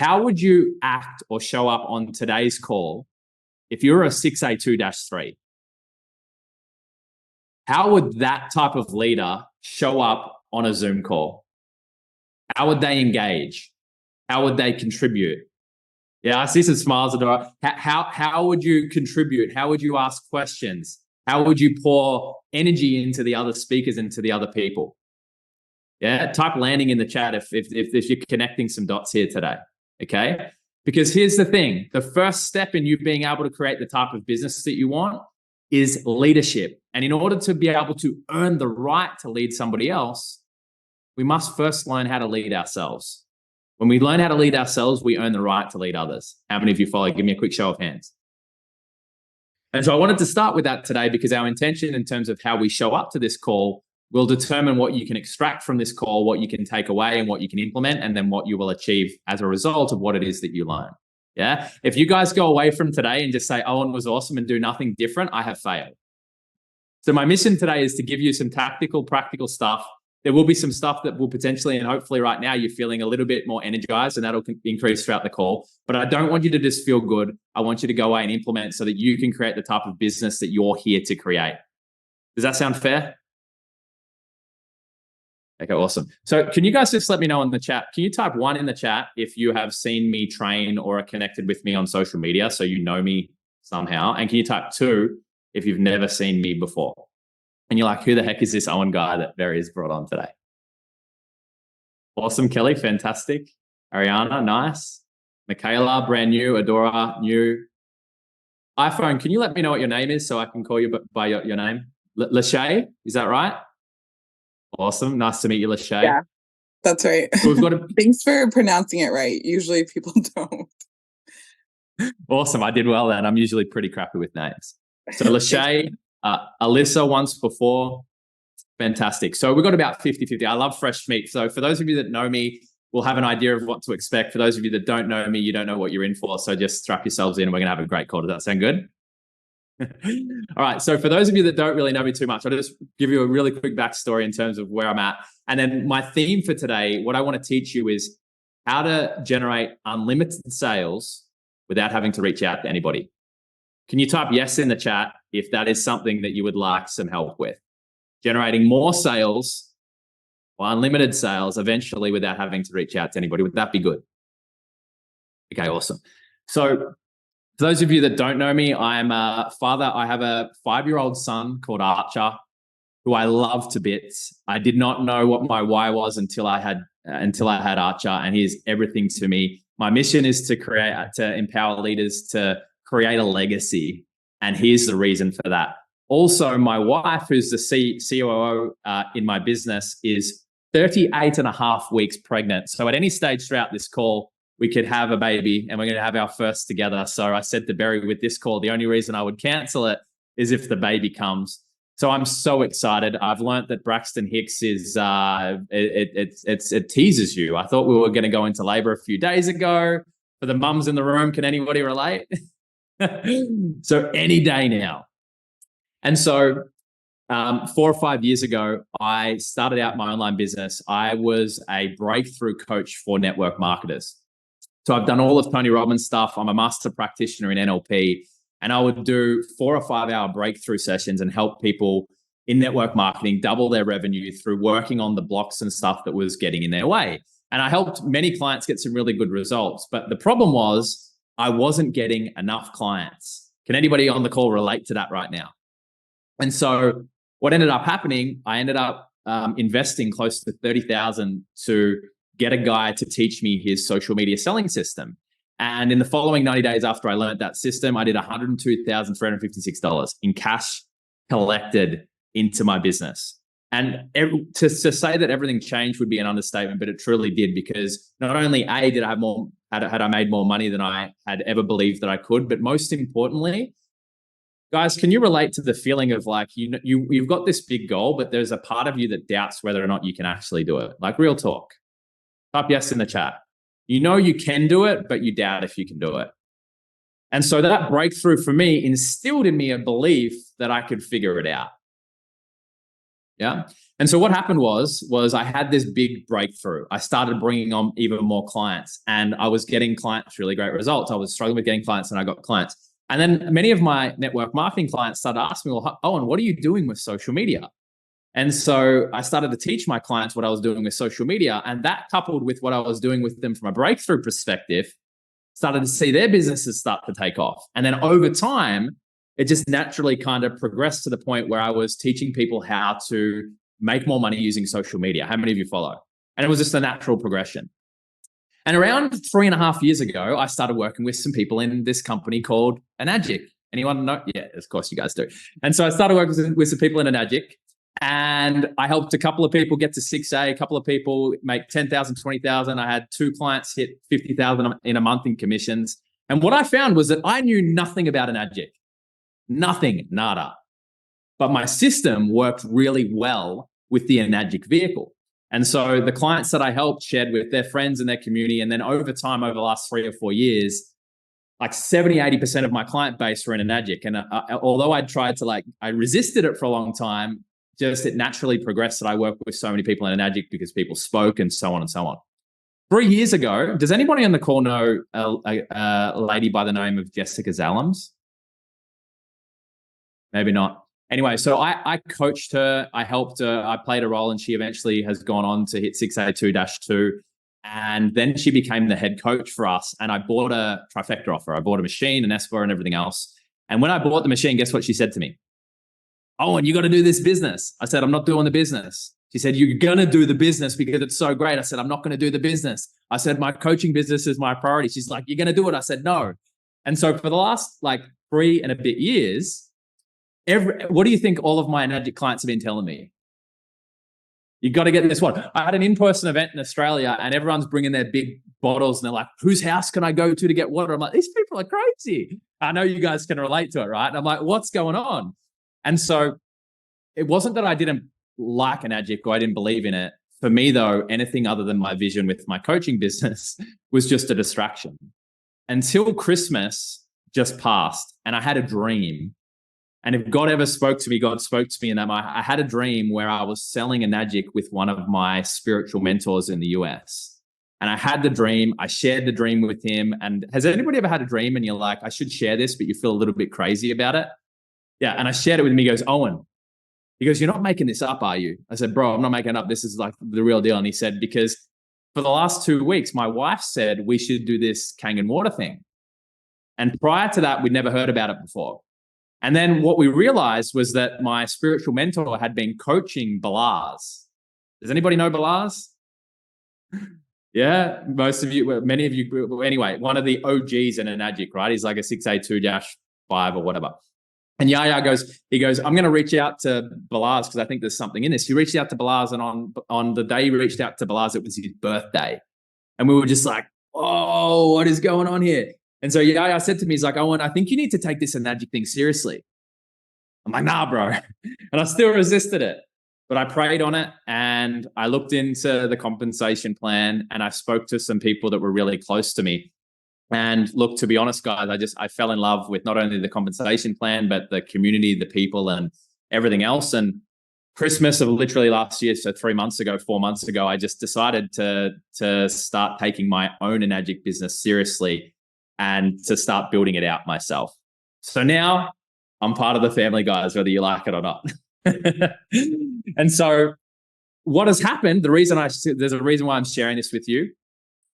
How would you act or show up on today's call if you're a 6A2-3? How would that type of leader show up on a Zoom call? How would they engage? How would they contribute? Yeah, I see some smiles, Adora. How would you contribute? How would you ask questions? How would you pour energy into the other speakers and to the other people? Yeah, type landing in the chat if you're connecting some dots here today, okay? Because here's the thing. The first step in you being able to create the type of business that you want is leadership. And in order to be able to earn the right to lead somebody else, we must first learn how to lead ourselves. When we learn how to lead ourselves, we earn the right to lead others. How many of you follow? Give me a quick show of hands. And so I wanted to start with that today because our intention in terms of how we show up to this call will determine what you can extract from this call, what you can take away and what you can implement, and then what you will achieve as a result of what it is that you learn. Yeah. If you guys go away from today and just say, Owen was awesome and do nothing different, I have failed. So my mission today is to give you some tactical, practical stuff. There will be some stuff that will potentially, and hopefully right now you're feeling a little bit more energized and that'll increase throughout the call. But I don't want you to just feel good. I want you to go away and implement so that you can create the type of business that you're here to create. Does that sound fair? Okay, awesome. So can you guys just let me know in the chat? Can you type 1 in the chat if you have seen me train or are connected with me on social media so you know me somehow? And can you type 2 if you've never seen me before? And you're like, who the heck is this Owen guy that Barry's brought on today? Awesome, Kelly, fantastic. Ariana, nice. Michaela, brand new. Adora, new. iPhone, can you let me know what your name is so I can call you by your name? Lachey, is that right? Awesome. Nice to meet you, Lachey. Yeah, that's right. So we've got Thanks for pronouncing it right. Usually people don't. Awesome. I did well then. I'm usually pretty crappy with names. So Lachey, Alyssa once before. Fantastic. So we've got about 50-50. I love fresh meat. So for those of you that know me, we'll have an idea of what to expect. For those of you that don't know me, you don't know what you're in for. So just strap yourselves in and we're going to have a great call. Does that sound good? All right. So for those of you that don't really know me too much, I'll just give you a really quick backstory in terms of where I'm at. And then my theme for today, what I want to teach you is how to generate unlimited sales without having to reach out to anybody. Can you type yes in the chat if that is something that you would like some help with? Generating more sales or unlimited sales eventually without having to reach out to anybody. Would that be good? Okay, awesome. So for those of you that don't know me, I'm a father. I have a 5-year-old son called Archer, who I love to bits. I did not know what my why was until I had Archer, and he is everything to me. My mission is to empower leaders to create a legacy, and here's the reason for that. Also, my wife, who's the COO in my business, is 38 and a half weeks pregnant. So at any stage throughout this call, we could have a baby and we're going to have our first together. So I said to Barry with this call, the only reason I would cancel it is if the baby comes. So I'm so excited. I've learned that Braxton Hicks is, it teases you. I thought we were going to go into labor a few days ago. For the mums in the room, can anybody relate? So any day now. And so 4 or 5 years ago, I started out my online business. I was a breakthrough coach for network marketers. So I've done all of Tony Robbins stuff. I'm a master practitioner in NLP, and I would do 4 or 5 hour breakthrough sessions and help people in network marketing double their revenue through working on the blocks and stuff that was getting in their way. And I helped many clients get some really good results. But the problem was I wasn't getting enough clients. Can anybody on the call relate to that right now? And so what ended up happening, I ended up investing close to $30,000 to get a guy to teach me his social media selling system. And in the following 90 days after I learned that system, I did $102,356 in cash collected into my business. And to say that everything changed would be an understatement, but it truly did, because not only did I have more, had I made more money than I had ever believed that I could, but most importantly, guys, can you relate to the feeling of like, you've got this big goal, but there's a part of you that doubts whether or not you can actually do it? Like, real talk. Type yes in the chat. You know you can do it, but you doubt if you can do it. And so that breakthrough for me instilled in me a belief that I could figure it out. Yeah. And so what happened was I had this big breakthrough. I started bringing on even more clients, and I was getting clients really great results. I was struggling with getting clients, and I got clients. And then many of my network marketing clients started asking me, well, Owen, what are you doing with social media? And so I started to teach my clients what I was doing with social media. And that, coupled with what I was doing with them from a breakthrough perspective, started to see their businesses start to take off. And then over time, it just naturally kind of progressed to the point where I was teaching people how to make more money using social media. How many of you follow? And it was just a natural progression. And around 3.5 years ago, I started working with some people in this company called Enagic. Anyone know? Yeah, of course you guys do. And so I started working with some people in Enagic, and I helped a couple of people get to 6A, a couple of people make 10,000, 20,000. I had 2 clients hit 50,000 in a month in commissions. And what I found was that I knew nothing about Enagic. Nothing, nada. But my system worked really well with the Enagic vehicle. And so the clients that I helped shared with their friends and their community. And then over time, over the last 3 or 4 years, like 70, 80% of my client base were in Enagic. And although I resisted it for a long time, just it naturally progressed that I work with so many people in Enagic because people spoke and so on and so on. 3 years ago, does anybody on the call know a lady by the name of Jessica Zalams? Maybe not. Anyway, so I coached her, I helped her, I played a role, and she eventually has gone on to hit 6A2-2. And then she became the head coach for us. And I bought a trifecta off her. I bought a machine, an Esper, and everything else. And when I bought the machine, guess what she said to me? Oh, and you got to do this business. I said, I'm not doing the business. She said, you're going to do the business because it's so great. I said, I'm not going to do the business. I said, my coaching business is my priority. She's like, you're going to do it. I said, no. And so for the last 3 and a bit years, what do you think all of my Enagic clients have been telling me? You got to get this one. I had an in-person event in Australia, and everyone's bringing their big bottles, and they're like, whose house can I go to get water? I'm like, these people are crazy. I know you guys can relate to it, right? And I'm like, what's going on? And so it wasn't that I didn't like Enagic or I didn't believe in it. For me, though, anything other than my vision with my coaching business was just a distraction. Until Christmas just passed, and I had a dream. And if God ever spoke to me, God spoke to me in that I had a dream where I was selling Enagic with one of my spiritual mentors in the US. And I had the dream. I shared the dream with him. And has anybody ever had a dream and you're like, I should share this, but you feel a little bit crazy about it? Yeah. And I shared it with him. He goes, Owen, he goes, you're not making this up, are you? I said, bro, I'm not making it up. This is like the real deal. And he said, because for the last 2 weeks, my wife said we should do this Kangen water thing. And prior to that, we'd never heard about it before. And then what we realized was that my spiritual mentor had been coaching Balaz. Does anybody know Balaz? Yeah, most of you, many of you. Anyway, one of the OGs in Enagic, right? He's like a 6A2-5 or whatever. And Yaya goes, I'm going to reach out to Balaz because I think there's something in this. He reached out to Balaz, and on the day he reached out to Balaz, it was his birthday. And we were just like, oh, what is going on here? And so Yaya said to me, he's like, Owen, I think you need to take this Enagic thing seriously. I'm like, nah, bro. And I still resisted it. But I prayed on it, and I looked into the compensation plan, and I spoke to some people that were really close to me. And look, to be honest, guys, I fell in love with not only the compensation plan, but the community, the people, and everything else. And Christmas of literally last year, so 4 months ago, I just decided to start taking my own Enagic business seriously and to start building it out myself. So now I'm part of the family, guys, whether you like it or not. And so what has happened, there's a reason why I'm sharing this with you,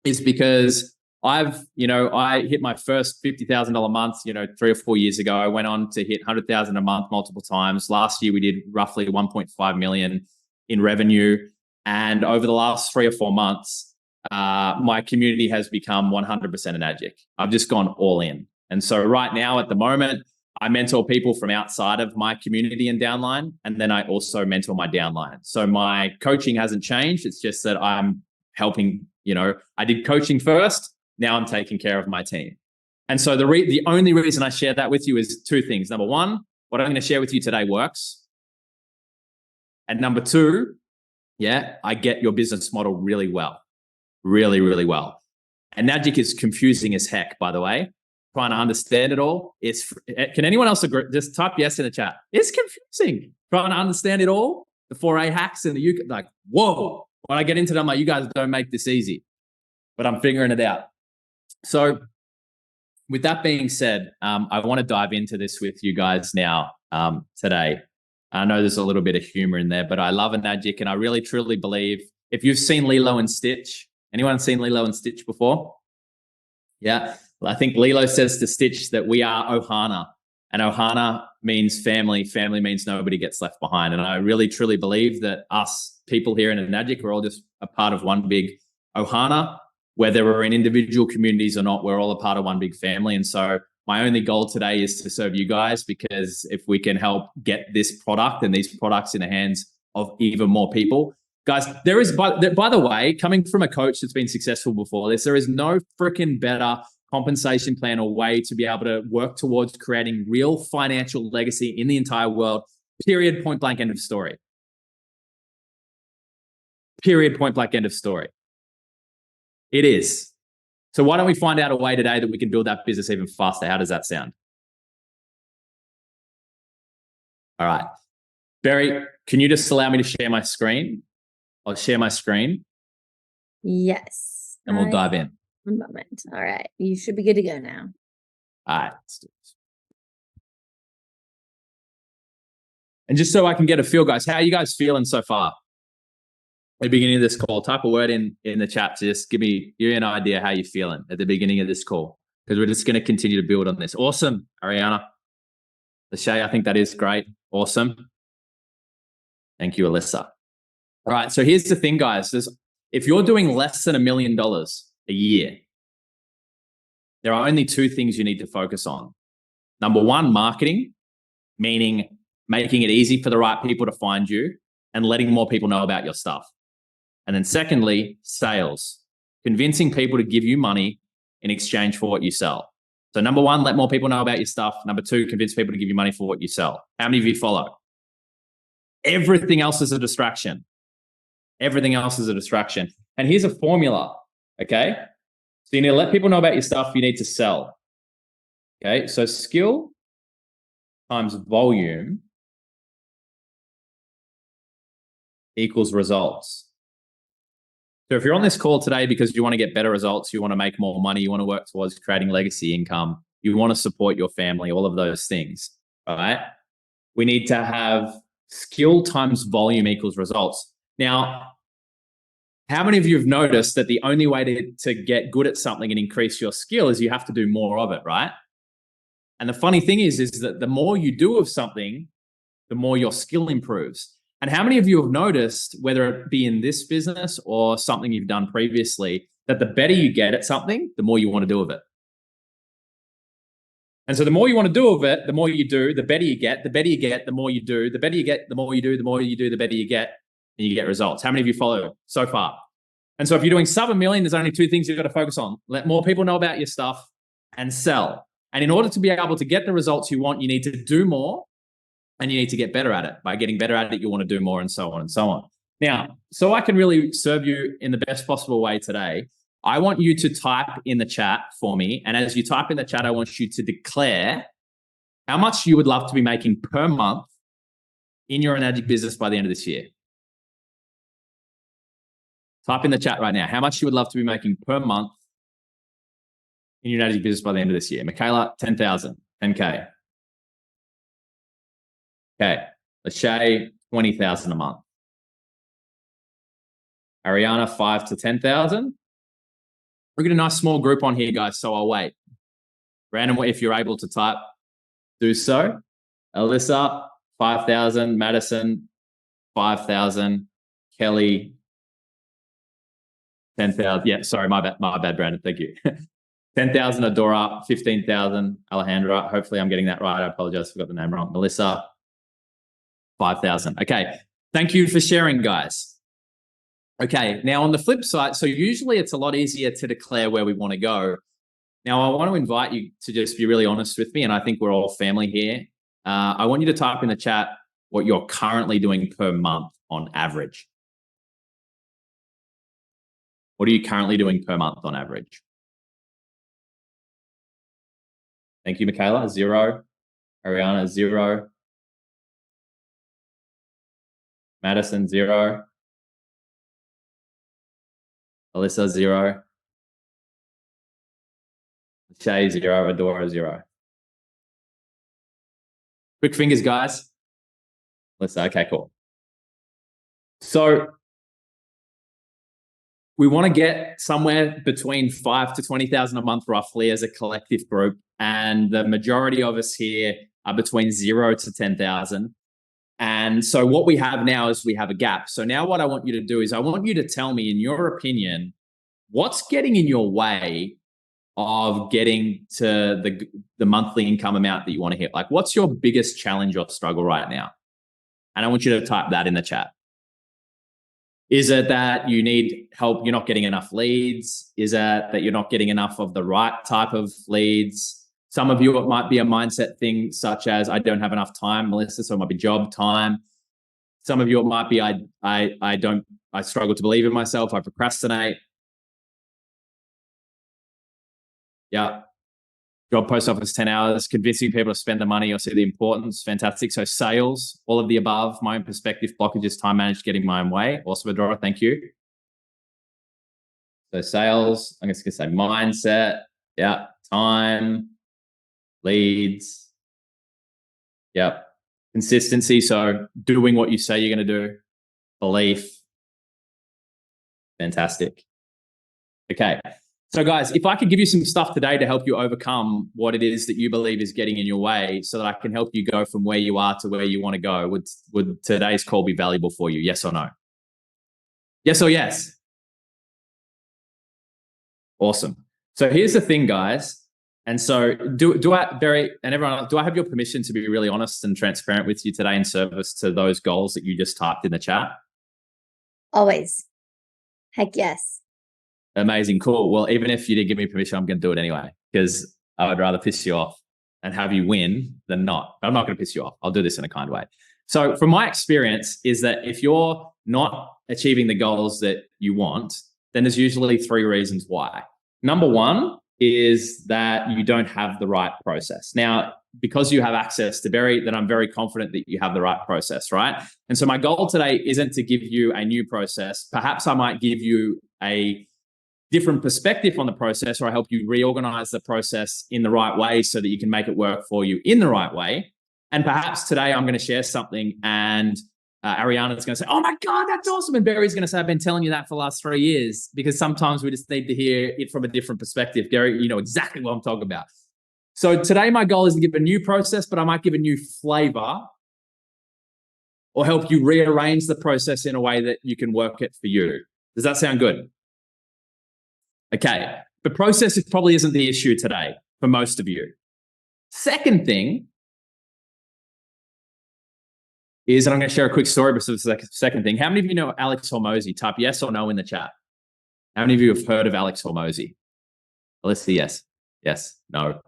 is because I hit my first $50,000 a month, 3 or 4 years ago. I went on to hit 100,000 a month multiple times. Last year, we did roughly 1.5 million in revenue. And over the last 3 or 4 months, my community has become 100% Enagic. I've just gone all in. And so right now, at the moment, I mentor people from outside of my community and downline. And then I also mentor my downline. So my coaching hasn't changed. It's just that I'm helping, I did coaching first. Now I'm taking care of my team. And so the only reason I share that with you is 2 things. Number 1, what I'm going to share with you today works. And number 2, I get your business model really well. Really, really well. And Enagic is confusing as heck, by the way. Trying to understand it all. Can anyone else agree? Just type yes in the chat. It's confusing. Trying to understand it all. the 4A hacks and the UK, like, whoa. When I get into them, I'm like, you guys don't make this easy, but I'm figuring it out. So with that being said, I want to dive into this with you guys now today. I know there's a little bit of humor in there, but I love an Magic, and I really truly believe, if you've seen Lilo and Stitch, anyone seen Lilo and Stitch before? Yeah. Well, I think Lilo says to Stitch that we are Ohana, and Ohana means family. Family means nobody gets left behind. And I really truly believe that us people here in Magic, we're all just a part of one big Ohana. Whether we're in individual communities or not, we're all a part of one big family. And so my only goal today is to serve you guys, because if we can help get this product and these products in the hands of even more people, guys, there is, by the way, coming from a coach that's been successful before this, there is no freaking better compensation plan or way to be able to work towards creating real financial legacy in the entire world. Period, point blank, end of story. Period, point blank, end of story. It is. So why don't we find out a way today that we can build that business even faster? How does that sound? All right. Barry, can you just allow me to share my screen? I'll share my screen. Yes. And we'll dive in. One moment. All right. You should be good to go now. All right. Let's do this. And just so I can get a feel, guys, how are you guys feeling so far? At the beginning of this call, type a word in the chat to just give me an idea how you're feeling at the beginning of this call, because we're just going to continue to build on this. Awesome, Ariana. Lachey, I think that is great. Awesome. Thank you, Alyssa. All right, so here's the thing, guys. If you're doing less than $1 million a year, there are only two things you need to focus on. Number one, marketing, meaning making it easy for the right people to find you and letting more people know about your stuff. And then secondly, sales, convincing people to give you money in exchange for what you sell. So number one, let more people know about your stuff. Number two, convince people to give you money for what you sell. How many of you follow? Everything else is a distraction. Everything else is a distraction. And here's a formula, okay? So you need to let people know about your stuff. You need to sell, okay? So skill times volume equals results. So if you're on this call today because you want to get better results, you want to make more money, you want to work towards creating legacy income, you want to support your family, all of those things, all right? We need to have skill times volume equals results. Now, how many of you have noticed that the only way to get good at something and increase your skill is you have to do more of it, right? And the funny thing is that the more you do of something, the more your skill improves. And how many of you have noticed, whether it be in this business or something you've done previously, that the better you get at something, the more you want to do of it? And so the more you want to do of it, the more you do, the better you get, the more you do, the better you get, the more you do, the more you do, the better you get, and you get results. How many of you follow so far? And so if you're doing sub $1 million, there's only two things you've got to focus on. Let more people know about your stuff and sell. And in order to be able to get the results you want, you need to do more. And you need to get better at it. By getting better at it, you want to do more, and so on and so on. Now, so I can really serve you in the best possible way today, I want you to type in the chat for me. And as you type in the chat, I want you to declare how much you would love to be making per month in your Magic business by the end of this year. Type in the chat right now how much you would love to be making per month in your Magic business by the end of this year. Michaela, 10,000, 10K. Okay, Lachey, 20,000 a month. Ariana, 5 to 10,000. We're getting a nice small group on here, guys, so I'll wait. Randomly, if you're able to type, do so. Alyssa, 5,000. Madison, 5,000. Kelly, 10,000. Yeah, sorry, my bad, Brandon. Thank you. 10,000. Adora, 15,000. Alejandra, hopefully I'm getting that right. I apologize if I got the name wrong. Melissa, 5,000. Okay. Thank you for sharing, guys. Okay. Now on the flip side, so usually it's a lot easier to declare where we want to go. Now I want to invite you to just be really honest with me. And I think we're all family here. I want you to type in the chat what you're currently doing per month on average. What are you currently doing per month on average? Thank you, Michaela. 0. Ariana, 0. Madison, 0. Alyssa, 0. Shay, 0. Adora, 0. Quick fingers, guys. Alyssa, okay, cool. So we want to get somewhere between 5 to 20,000 a month roughly as a collective group. And the majority of us here are between 0 to 10,000. And so what we have now is we have a gap. So now what I want you to do is I want you to tell me, in your opinion, what's getting in your way of getting to the monthly income amount that you want to hit? Like, what's your biggest challenge or struggle right now? And I want you to type that in the chat. Is it that you need help, you're not getting enough leads? Is it that you're not getting enough of the right type of leads? Some of you, it might be a mindset thing, such as I don't have enough time, Melissa, so it might be job time. Some of you, it might be I struggle to believe in myself, I procrastinate. Yeah. Job, post office, 10 hours, convincing people to spend the money or see the importance. Fantastic. So sales, all of the above, my own perspective, blockages, time managed, getting my own way. Awesome, Adora, thank you. So sales, I'm just going to say mindset. Yeah. Time, leads. Yep. Consistency. So doing what you say you're going to do. Belief. Fantastic. Okay. So guys, if I could give you some stuff today to help you overcome what it is that you believe is getting in your way so that I can help you go from where you are to where you want to go, would today's call be valuable for you? Yes or no? Yes or yes? Awesome. So here's the thing, guys. And so do I, Barry, and everyone, do I have your permission to be really honest and transparent with you today in service to those goals that you just typed in the chat? Always. Heck yes. Amazing. Cool. Well, even if you didn't give me permission, I'm going to do it anyway, because I would rather piss you off and have you win than not. But I'm not going to piss you off. I'll do this in a kind way. So from my experience is that if you're not achieving the goals that you want, then there's usually 3 reasons why. Number 1 is that you don't have the right process. Now, because you have access to Barry, then I'm very confident that you have the right process, right? And so my goal today isn't to give you a new process. Perhaps I might give you a different perspective on the process, or I help you reorganize the process in the right way so that you can make it work for you in the right way. And perhaps today I'm going to share something and Ariana's going to say, oh my God, that's awesome. And Barry's going to say, I've been telling you that for the last 3 years, because sometimes we just need to hear it from a different perspective. Gary, you know exactly what I'm talking about. So today my goal is to give a new process, but I might give a new flavor or help you rearrange the process in a way that you can work it for you. Does that sound good? Okay, the process probably isn't the issue today for most of you. Second thing is, and I'm going to share a quick story before the second thing. How many of you know Alex Hormozi? Type yes or no in the chat. How many of you have heard of Alex Hormozi? Let's see, yes. Yes, no.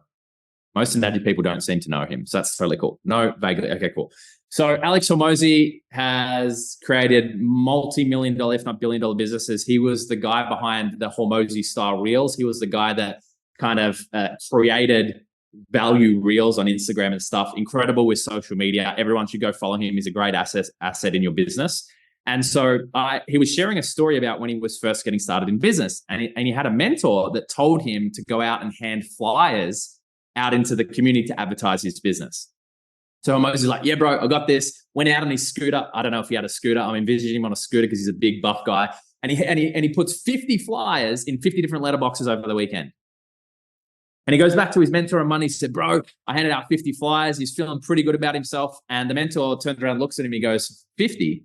Most Naji people don't seem to know him, so that's totally cool. No, vaguely. Okay, cool. So Alex Hormozi has created multi-million-dollar, if not billion-dollar businesses. He was the guy behind the Hormozi style reels. He was the guy that kind of created value reels on Instagram and stuff. Incredible with social media. Everyone should go follow him. He's a great asset in your business. And so he was sharing a story about when he was first getting started in business. And he had a mentor that told him to go out and hand flyers out into the community to advertise his business. So Moses is like, yeah, bro, I got this. Went out on his scooter. I don't know if he had a scooter. I'm envisioning him on a scooter because he's a big buff guy. And he puts 50 flyers in 50 different letterboxes over the weekend. And he goes back to his mentor on Monday. He said, bro, I handed out 50 flyers. He's feeling pretty good about himself. And the mentor turns around, looks at him. He goes, 50?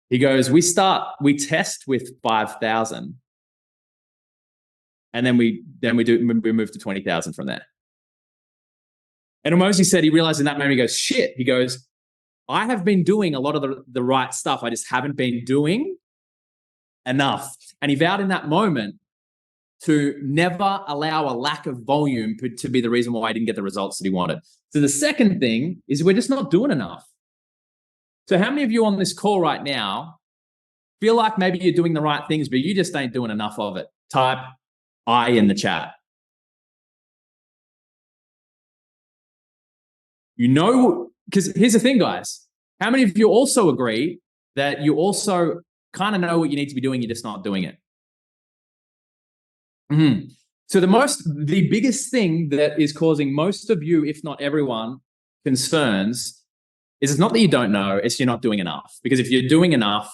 He goes, we test with 5,000. And then we move to 20,000 from there. And Hormozi said he realized in that moment, he goes, shit. He goes, I have been doing a lot of the right stuff. I just haven't been doing enough. And he vowed in that moment to never allow a lack of volume to be the reason why he didn't get the results that he wanted. So the second thing is we're just not doing enough. So how many of you on this call right now feel like maybe you're doing the right things, but you just ain't doing enough of it? Type I in the chat. You know, because here's the thing, guys. How many of you also agree that you also kind of know what you need to be doing, you're just not doing it? So the biggest thing that is causing most of you, if not everyone, concerns is it's not that you don't know, it's you're not doing enough. Because if you're doing enough,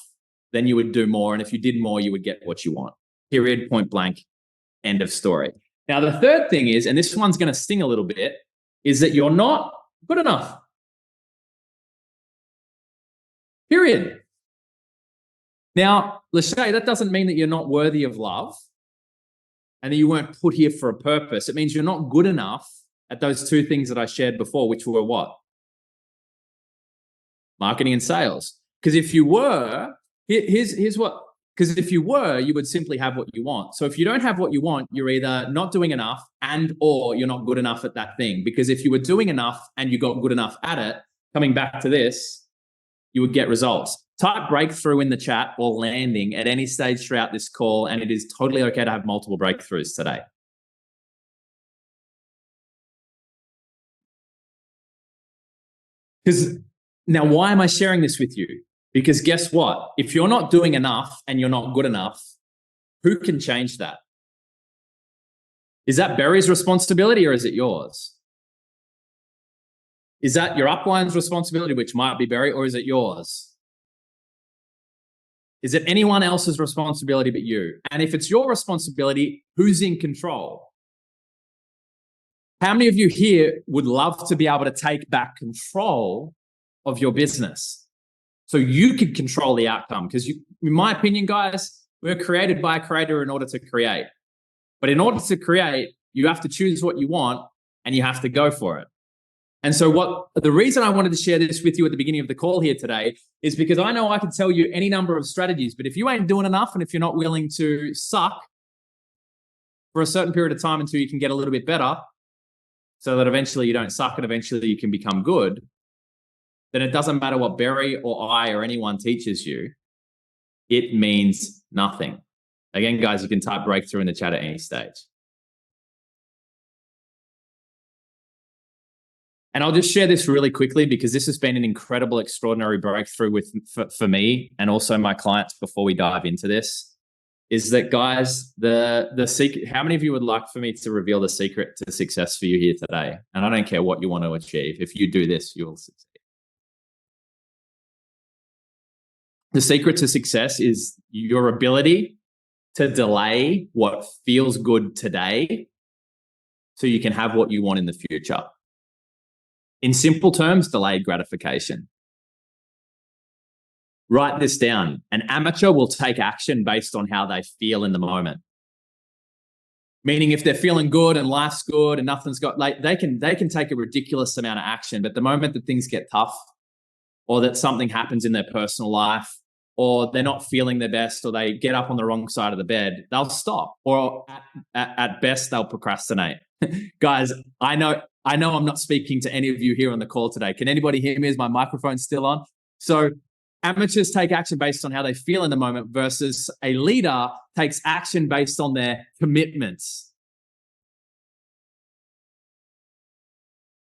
then you would do more. And if you did more, you would get what you want. Period, point blank, end of story. Now, the third thing is, and this one's going to sting a little bit, is that you're not good enough. Period. Now, Lachey, that doesn't mean that you're not worthy of love and that you weren't put here for a purpose. It means you're not good enough at those two things that I shared before, which were what? Marketing and sales. Because if you were, here's what, because if you were, you would simply have what you want. So if you don't have what you want, you're either not doing enough and or you're not good enough at that thing. Because if you were doing enough and you got good enough at it, coming back to this, you would get results. Type breakthrough in the chat or landing at any stage throughout this call, and it is totally okay to have multiple breakthroughs today. Because now, why am I sharing this with you? Because guess what? If you're not doing enough and you're not good enough, who can change that? Is that Barry's responsibility or is it yours? Is that your upline's responsibility, which might be Barry, or is it yours? Is it anyone else's responsibility but you? And if it's your responsibility, who's in control? How many of you here would love to be able to take back control of your business so you could control the outcome? Because in my opinion, guys, we're created by a creator in order to create. But in order to create, you have to choose what you want and you have to go for it. And so the reason I wanted to share this with you at the beginning of the call here today is because I know I can tell you any number of strategies, but if you ain't doing enough and if you're not willing to suck for a certain period of time until you can get a little bit better so that eventually you don't suck and eventually you can become good, then it doesn't matter what Barry or I or anyone teaches you. It means nothing. Again, guys, you can type breakthrough in the chat at any stage. And I'll just share this really quickly because this has been an incredible, extraordinary breakthrough for me and also my clients before we dive into this, is that, guys, the secret, how many of you would like for me to reveal the secret to success for you here today? And I don't care what you want to achieve. If you do this, you will succeed. The secret to success is your ability to delay what feels good today so you can have what you want in the future. In simple terms, delayed gratification. Write this down. An amateur will take action based on how they feel in the moment. Meaning if they're feeling good and life's good and nothing's got, like, they can take a ridiculous amount of action, but the moment that things get tough or that something happens in their personal life or they're not feeling their best or they get up on the wrong side of the bed, they'll stop, or at best they'll procrastinate. Guys, I know I'm not speaking to any of you here on the call today. Can anybody hear me? Is my microphone still on? So amateurs take action based on how they feel in the moment versus a leader takes action based on their commitments.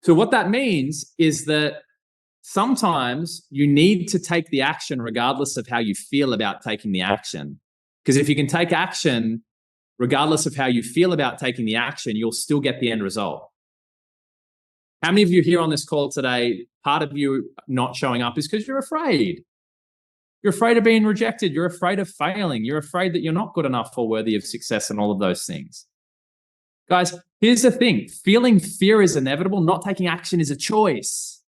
So what that means is that sometimes you need to take the action regardless of how you feel about taking the action. Because if you can take action regardless of how you feel about taking the action, you'll still get the end result. How many of you here on this call today, part of you not showing up is because you're afraid. You're afraid of being rejected. You're afraid of failing. You're afraid that you're not good enough or worthy of success and all of those things. Guys, here's the thing. Feeling fear is inevitable. Not taking action is a choice.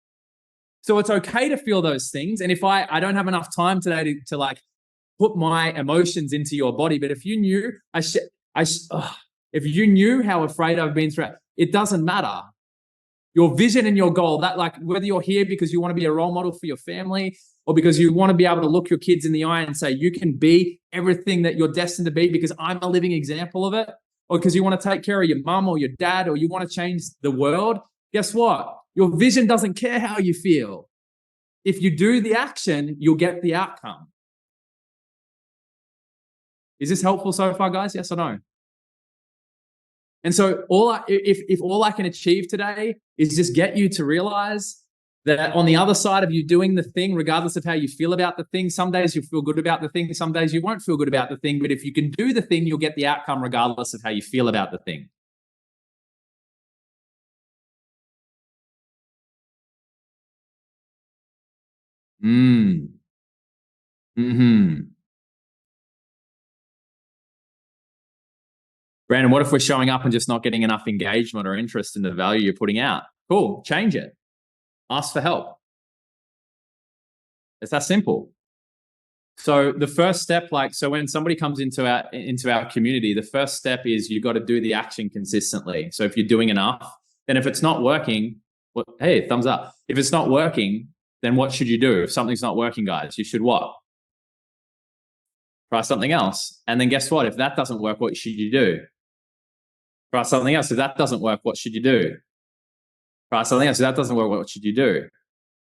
So it's okay to feel those things. And if I don't have enough time today to like put my emotions into your body, but if you knew, if you knew how afraid I've been through, it doesn't matter. Your vision and your goal, that, like, whether you're here because you want to be a role model for your family or because you want to be able to look your kids in the eye and say, you can be everything that you're destined to be because I'm a living example of it, or because you want to take care of your mom or your dad, or you want to change the world, guess what? Your vision doesn't care how you feel. If you do the action, you'll get the outcome. Is this helpful so far, guys? Yes or no? And so if all I can achieve today is just get you to realize that on the other side of you doing the thing, regardless of how you feel about the thing, some days you feel good about the thing, some days you won't feel good about the thing. But if you can do the thing, you'll get the outcome regardless of how you feel about the thing. Brandon, what if we're showing up and just not getting enough engagement or interest in the value you're putting out? Cool, change it. Ask for help. It's that simple. So the first step, so when somebody comes into our community, the first step is you got to do the action consistently. So if you're doing enough, then if it's not working, well, hey, thumbs up. If it's not working, then what should you do? If something's not working, guys, you should what? Try something else. And then guess what? If that doesn't work, what should you do? Try something else. If that doesn't work, what should you do? Try something else. If that doesn't work, what should you do?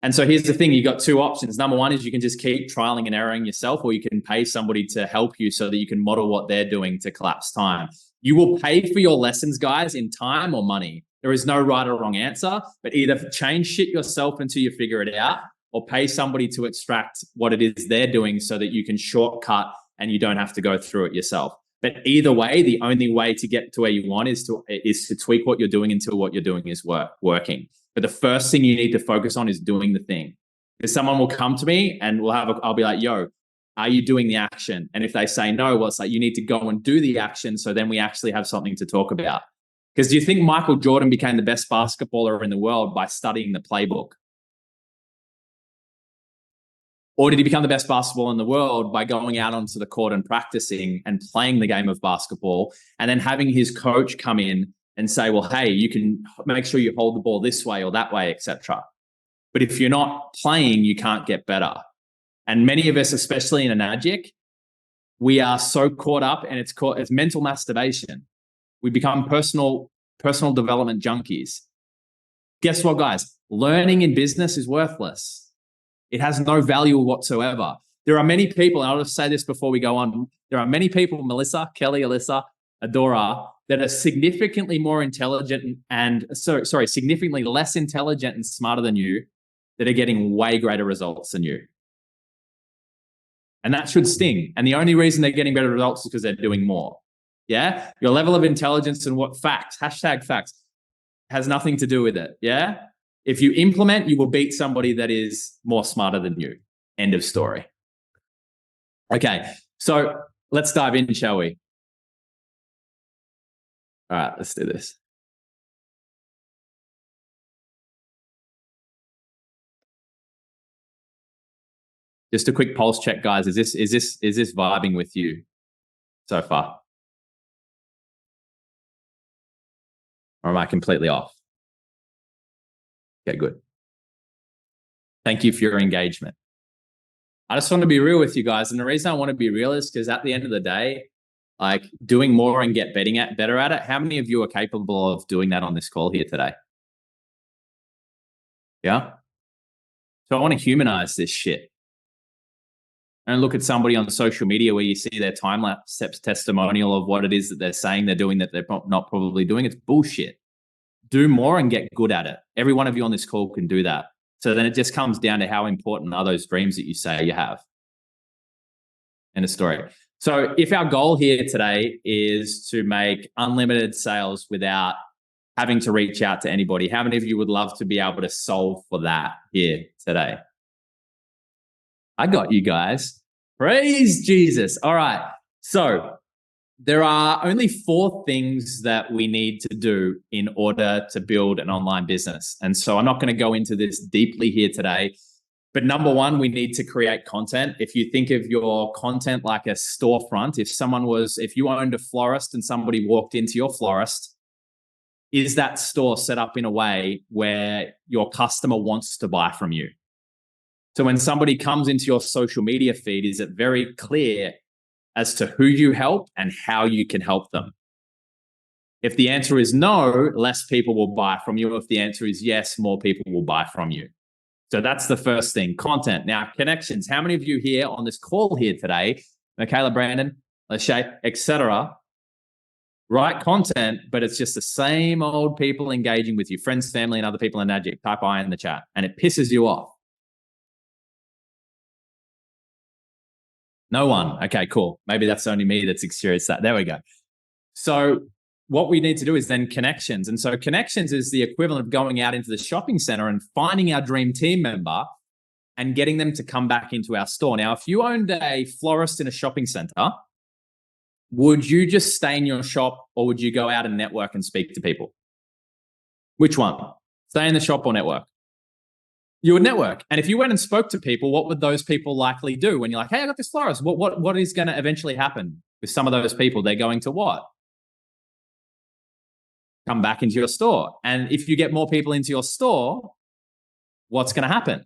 And so here's the thing. You've got two options. Number one is you can just keep trialing and erroring yourself, or you can pay somebody to help you so that you can model what they're doing to collapse time. You will pay for your lessons, guys, in time or money. There is no right or wrong answer, but either change shit yourself until you figure it out, or pay somebody to extract what it is they're doing so that you can shortcut and you don't have to go through it yourself. But either way, the only way to get to where you want is to tweak what you're doing until what you're doing is working. But the first thing you need to focus on is doing the thing. Because someone will come to me and I'll be like, yo, are you doing the action? And if they say no, well, it's like, you need to go and do the action. So then we actually have something to talk about. Because do you think Michael Jordan became the best basketballer in the world by studying the playbook? Or did he become the best basketballer in the world by going out onto the court and practicing and playing the game of basketball, and then having his coach come in and say, well, hey, you can make sure you hold the ball this way or that way, etc. But if you're not playing, you can't get better. And many of us, especially in Anagic, we are so caught up, and it's mental masturbation. We become personal development junkies. Guess what, guys? Learning in business is worthless. It has no value whatsoever. There are many people, and I'll just say this before we go on. There are many people, Melissa, Kelly, Alyssa, Adora, that are significantly more intelligent and significantly less intelligent and smarter than you, that are getting way greater results than you. And that should sting. And the only reason they're getting better results is because they're doing more. Yeah? Your level of intelligence and what facts, #facts, has nothing to do with it. Yeah? If you implement, you will beat somebody that is more smarter than you. End of story. Okay, so let's dive in, shall we? All right, let's do this. Just a quick pulse check, guys. Is this vibing with you so far? Or am I completely off? Okay, good. Thank you for your engagement. I just want to be real with you guys. And the reason I want to be real is because at the end of the day, like, doing more and get better at it. How many of you are capable of doing that on this call here today? Yeah? So I want to humanize this shit. And look at somebody on social media where you see their time-lapse testimonial of what it is that they're saying they're doing that they're not probably doing. It's bullshit. Do more and get good at it. Every one of you on this call can do that. So then it just comes down to how important are those dreams that you say you have. End of story. So if our goal here today is to make unlimited sales without having to reach out to anybody, how many of you would love to be able to solve for that here today? I got you guys. Praise Jesus. All right. So there are only 4 things that we need to do in order to build an online business. And so I'm not going to go into this deeply here today. But number 1, we need to create content. If you think of your content like a storefront, if you owned a florist and somebody walked into your florist, is that store set up in a way where your customer wants to buy from you? So when somebody comes into your social media feed, is it very clear as to who you help and how you can help them? If the answer is no, less people will buy from you. If the answer is yes, more people will buy from you. So that's the first thing, content. Now, connections. How many of you here on this call here today, Michaela, Brandon, Lachey, etc., Write content, but it's just the same old people engaging with you, friends, family, and other people in Magic. Type I in the chat, and it pisses you off. No one. Okay, cool. Maybe that's only me that's experienced that. There we go. So what we need to do is then connections. And so connections is the equivalent of going out into the shopping center and finding our dream team member and getting them to come back into our store. Now, if you owned a florist in a shopping center, would you just stay in your shop or would you go out and network and speak to people? Which one? Stay in the shop or network? You would network. And if you went and spoke to people, what would those people likely do when you're like, hey, I got this florist? What is going to eventually happen with some of those people? They're going to what? Come back into your store. And if you get more people into your store, what's going to happen?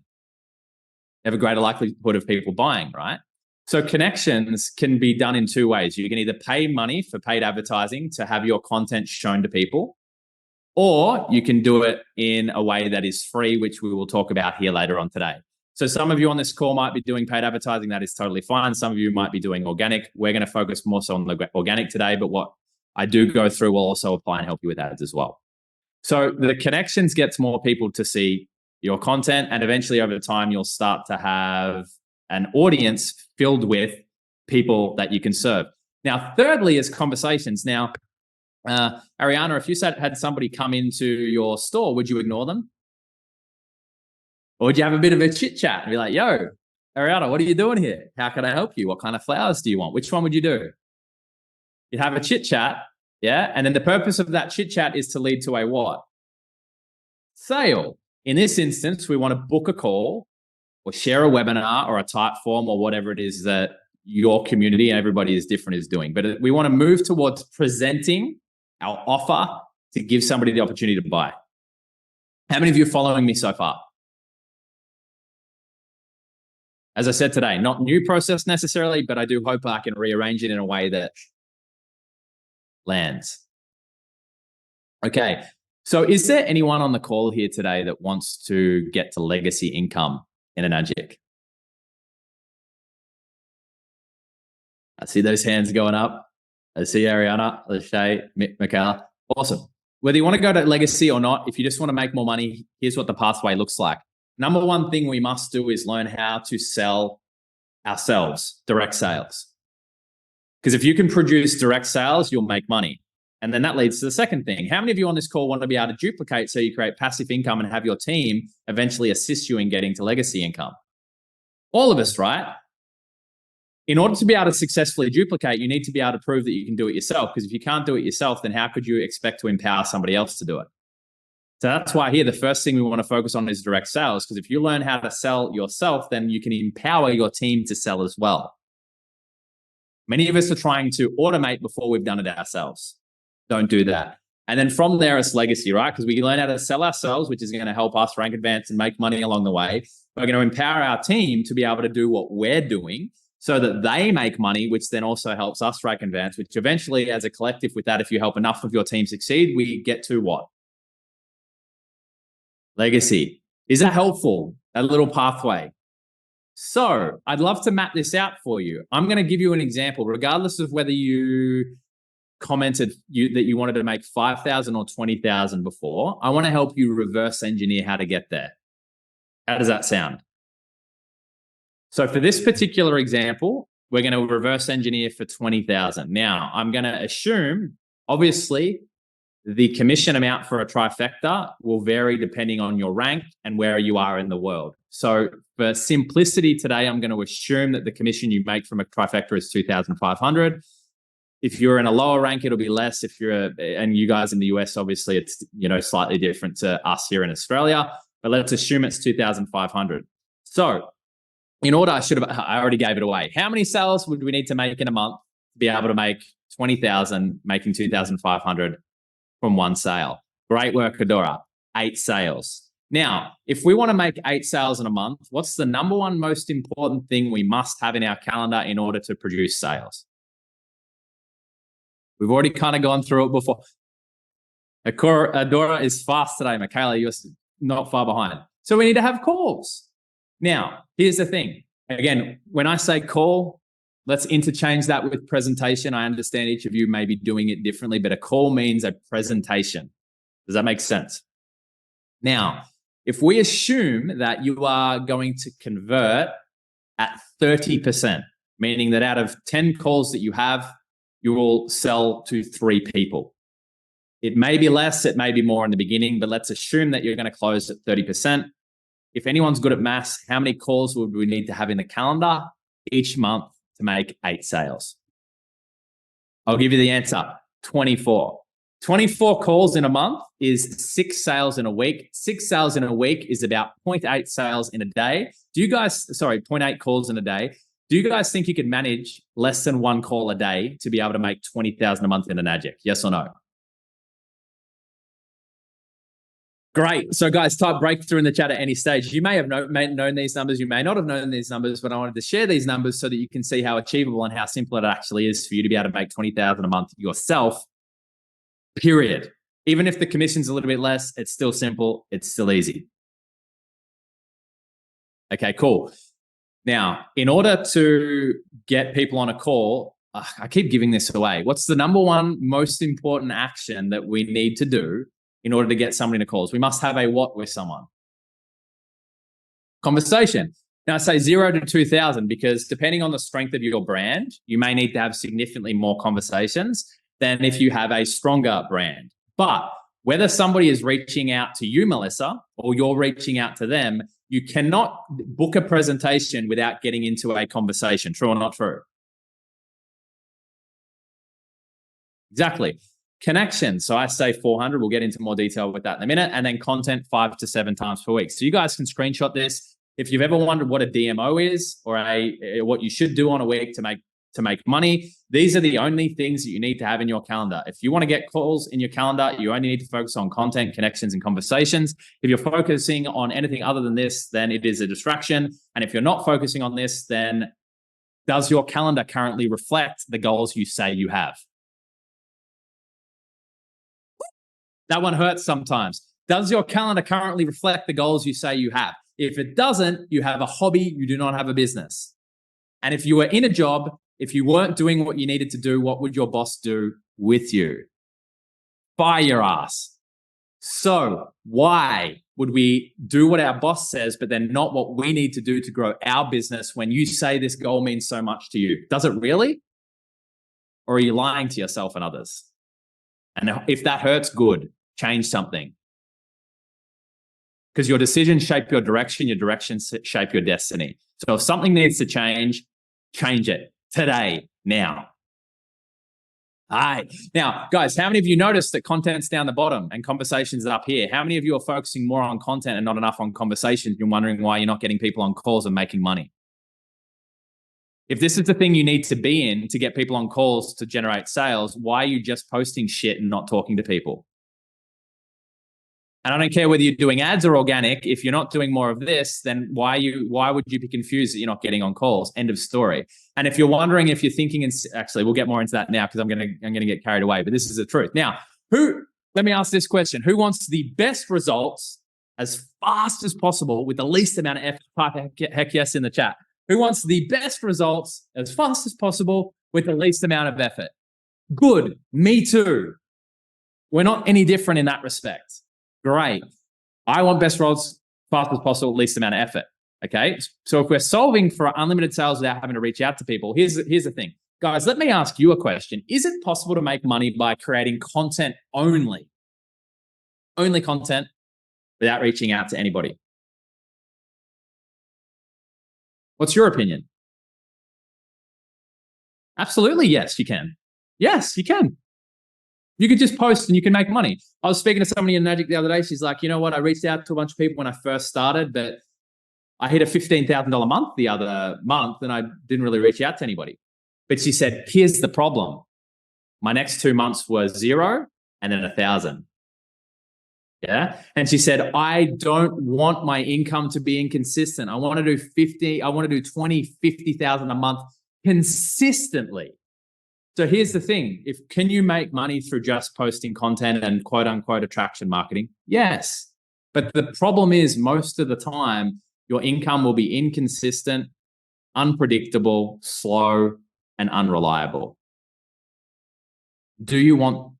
You have a greater likelihood of people buying, right? So connections can be done in two ways. You can either pay money for paid advertising to have your content shown to people, or you can do it in a way that is free, which we will talk about here later on today. So some of you on this call might be doing paid advertising. That is totally fine. Some of you might be doing organic. We're going to focus more so on the organic today, but what I do go through will also apply and help you with ads as well. So the connections gets more people to see your content, and eventually over time, you'll start to have an audience filled with people that you can serve. Now, thirdly is conversations. Now, Ariana, if you had somebody come into your store, would you ignore them? Or would you have a bit of a chit chat and be like, yo, Ariana, what are you doing here? How can I help you? What kind of flowers do you want? Which one would you do? You'd have a chit chat, yeah? And then the purpose of that chit chat is to lead to a what? Sale. In this instance, we want to book a call or share a webinar or a type form or whatever it is that your community, and everybody is different, is doing. But we want to move towards presenting our offer to give somebody the opportunity to buy. How many of you are following me so far? As I said today, not new process necessarily, but I do hope I can rearrange it in a way that lands. Okay. So is there anyone on the call here today that wants to get to legacy income in a Magic? I see those hands going up. I see Ariana, Lachey, Michaela. Awesome. Whether you want to go to legacy or not, if you just want to make more money, here's what the pathway looks like. Number one thing we must do is learn how to sell ourselves, direct sales. Because if you can produce direct sales, you'll make money. And then that leads to the second thing. How many of you on this call want to be able to duplicate so you create passive income and have your team eventually assist you in getting to legacy income? All of us, right? In order to be able to successfully duplicate, you need to be able to prove that you can do it yourself. Because if you can't do it yourself, then how could you expect to empower somebody else to do it? So that's why here, the first thing we want to focus on is direct sales. Because if you learn how to sell yourself, then you can empower your team to sell as well. Many of us are trying to automate before we've done it ourselves. Don't do that. And then from there, it's legacy, right? Because we learn how to sell ourselves, which is going to help us rank advance and make money along the way. We're going to empower our team to be able to do what we're doing so that they make money, which then also helps us rank advance, which eventually, as a collective with that, if you help enough of your team succeed, we get to what? Legacy. Is that helpful? That little pathway. So I'd love to map this out for you. I'm going to give you an example, regardless of whether you commented that you wanted to make 5,000 or 20,000 before. I want to help you reverse engineer how to get there. How does that sound? So for this particular example, we're going to reverse engineer for 20,000. Now, I'm going to assume, obviously, the commission amount for a trifecta will vary depending on your rank and where you are in the world. So for simplicity today, I'm going to assume that the commission you make from a trifecta is 2,500. If you're in a lower rank, it'll be less. If you're, and you guys in the US, obviously it's, slightly different to us here in Australia, but let's assume it's 2,500. So in order, I already gave it away. How many sales would we need to make in a month to be able to make 20,000, making 2,500 from one sale? Great work, Adora. 8 sales. Now, if we want to make 8 sales in a month, what's the number one most important thing we must have in our calendar in order to produce sales? We've already kind of gone through it before. Adora is fast today. Michaela, you're not far behind. So we need to have calls. Now, here's the thing. Again, when I say call, Let's interchange that with presentation. I understand each of you may be doing it differently, but a call means a presentation. Does that make sense? Now, if we assume that you are going to convert at 30%, meaning that out of 10 calls that you have, you will sell to 3 people. It may be less, it may be more in the beginning, but let's assume that you're going to close at 30%. If anyone's good at maths, how many calls would we need to have in the calendar each month to make 8 sales? I'll give you the answer, 24. 24 calls in a month is 6 sales in a week. 6 sales in a week is about 0.8 sales in a day. 0.8 calls in a day. Do you guys think you could manage less than 1 call a day to be able to make 20,000 a month in an Agic? Yes or no? Great. So guys, type breakthrough in the chat at any stage. You may have known these numbers. You may not have known these numbers, but I wanted to share these numbers so that you can see how achievable and how simple it actually is for you to be able to make 20,000 a month yourself, period. Even if the commission's a little bit less, it's still simple. It's still easy. Okay, cool. Now, in order to get people on a call, I keep giving this away. What's the number one most important action that we need to do in order to get somebody to calls? We must have a what with someone? Conversation. Now I say 0 to 2,000 because depending on the strength of your brand, you may need to have significantly more conversations than if you have a stronger brand. But whether somebody is reaching out to you, Melissa, or you're reaching out to them, you cannot book a presentation without getting into a conversation. True or not true? Exactly. Connection. So I say 400. We'll get into more detail with that in a minute. And then content 5 to 7 times per week. So you guys can screenshot this. If you've ever wondered what a DMO is or what you should do on a week to make money, these are the only things that you need to have in your calendar. If you want to get calls in your calendar, you only need to focus on content, connections, and conversations. If you're focusing on anything other than this, then it is a distraction. And if you're not focusing on this, then does your calendar currently reflect the goals you say you have? That one hurts sometimes. Does your calendar currently reflect the goals you say you have? If it doesn't, you have a hobby, you do not have a business. And if you were in a job, if you weren't doing what you needed to do, what would your boss do with you? Fire your ass. So why would we do what our boss says, but then not what we need to do to grow our business when you say this goal means so much to you? Does it really? Or are you lying to yourself and others? And if that hurts, good. Change something. Because your decisions shape your directions shape your destiny. So if something needs to change it today, now. All right. Now, guys, how many of you noticed that content's down the bottom and conversations are up here? How many of you are focusing more on content and not enough on conversations? You're wondering why you're not getting people on calls and making money. If this is the thing you need to be in to get people on calls to generate sales, why are you just posting shit and not talking to people? And I don't care whether you're doing ads or organic. If you're not doing more of this, then why would you be confused that you're not getting on calls? End of story. And if you're wondering, if you're thinking, actually, we'll get more into that now because I'm gonna get carried away. But this is the truth. Now, let me ask this question: who wants the best results as fast as possible with the least amount of effort? Type heck yes in the chat. Who wants the best results as fast as possible with the least amount of effort? Good. Me too. We're not any different in that respect. Great. I want best results fast as possible, least amount of effort. Okay. So if we're solving for unlimited sales without having to reach out to people, here's the thing. Guys, let me ask you a question. Is it possible to make money by creating content only? Only content without reaching out to anybody? What's your opinion? Absolutely, yes, you can. Yes, you can. You could just post and you can make money. I was speaking to somebody in Magic the other day. She's like, you know what? I reached out to a bunch of people when I first started, but I hit a $15,000 month the other month and I didn't really reach out to anybody. But she said, here's the problem. My next 2 months were 0 and then 1,000. Yeah. And she said, I don't want my income to be inconsistent. I want to do 20, 50,000 a month consistently. So here's the thing. Can you make money through just posting content and quote unquote attraction marketing? Yes. But the problem is most of the time, your income will be inconsistent, unpredictable, slow, and unreliable. Do you want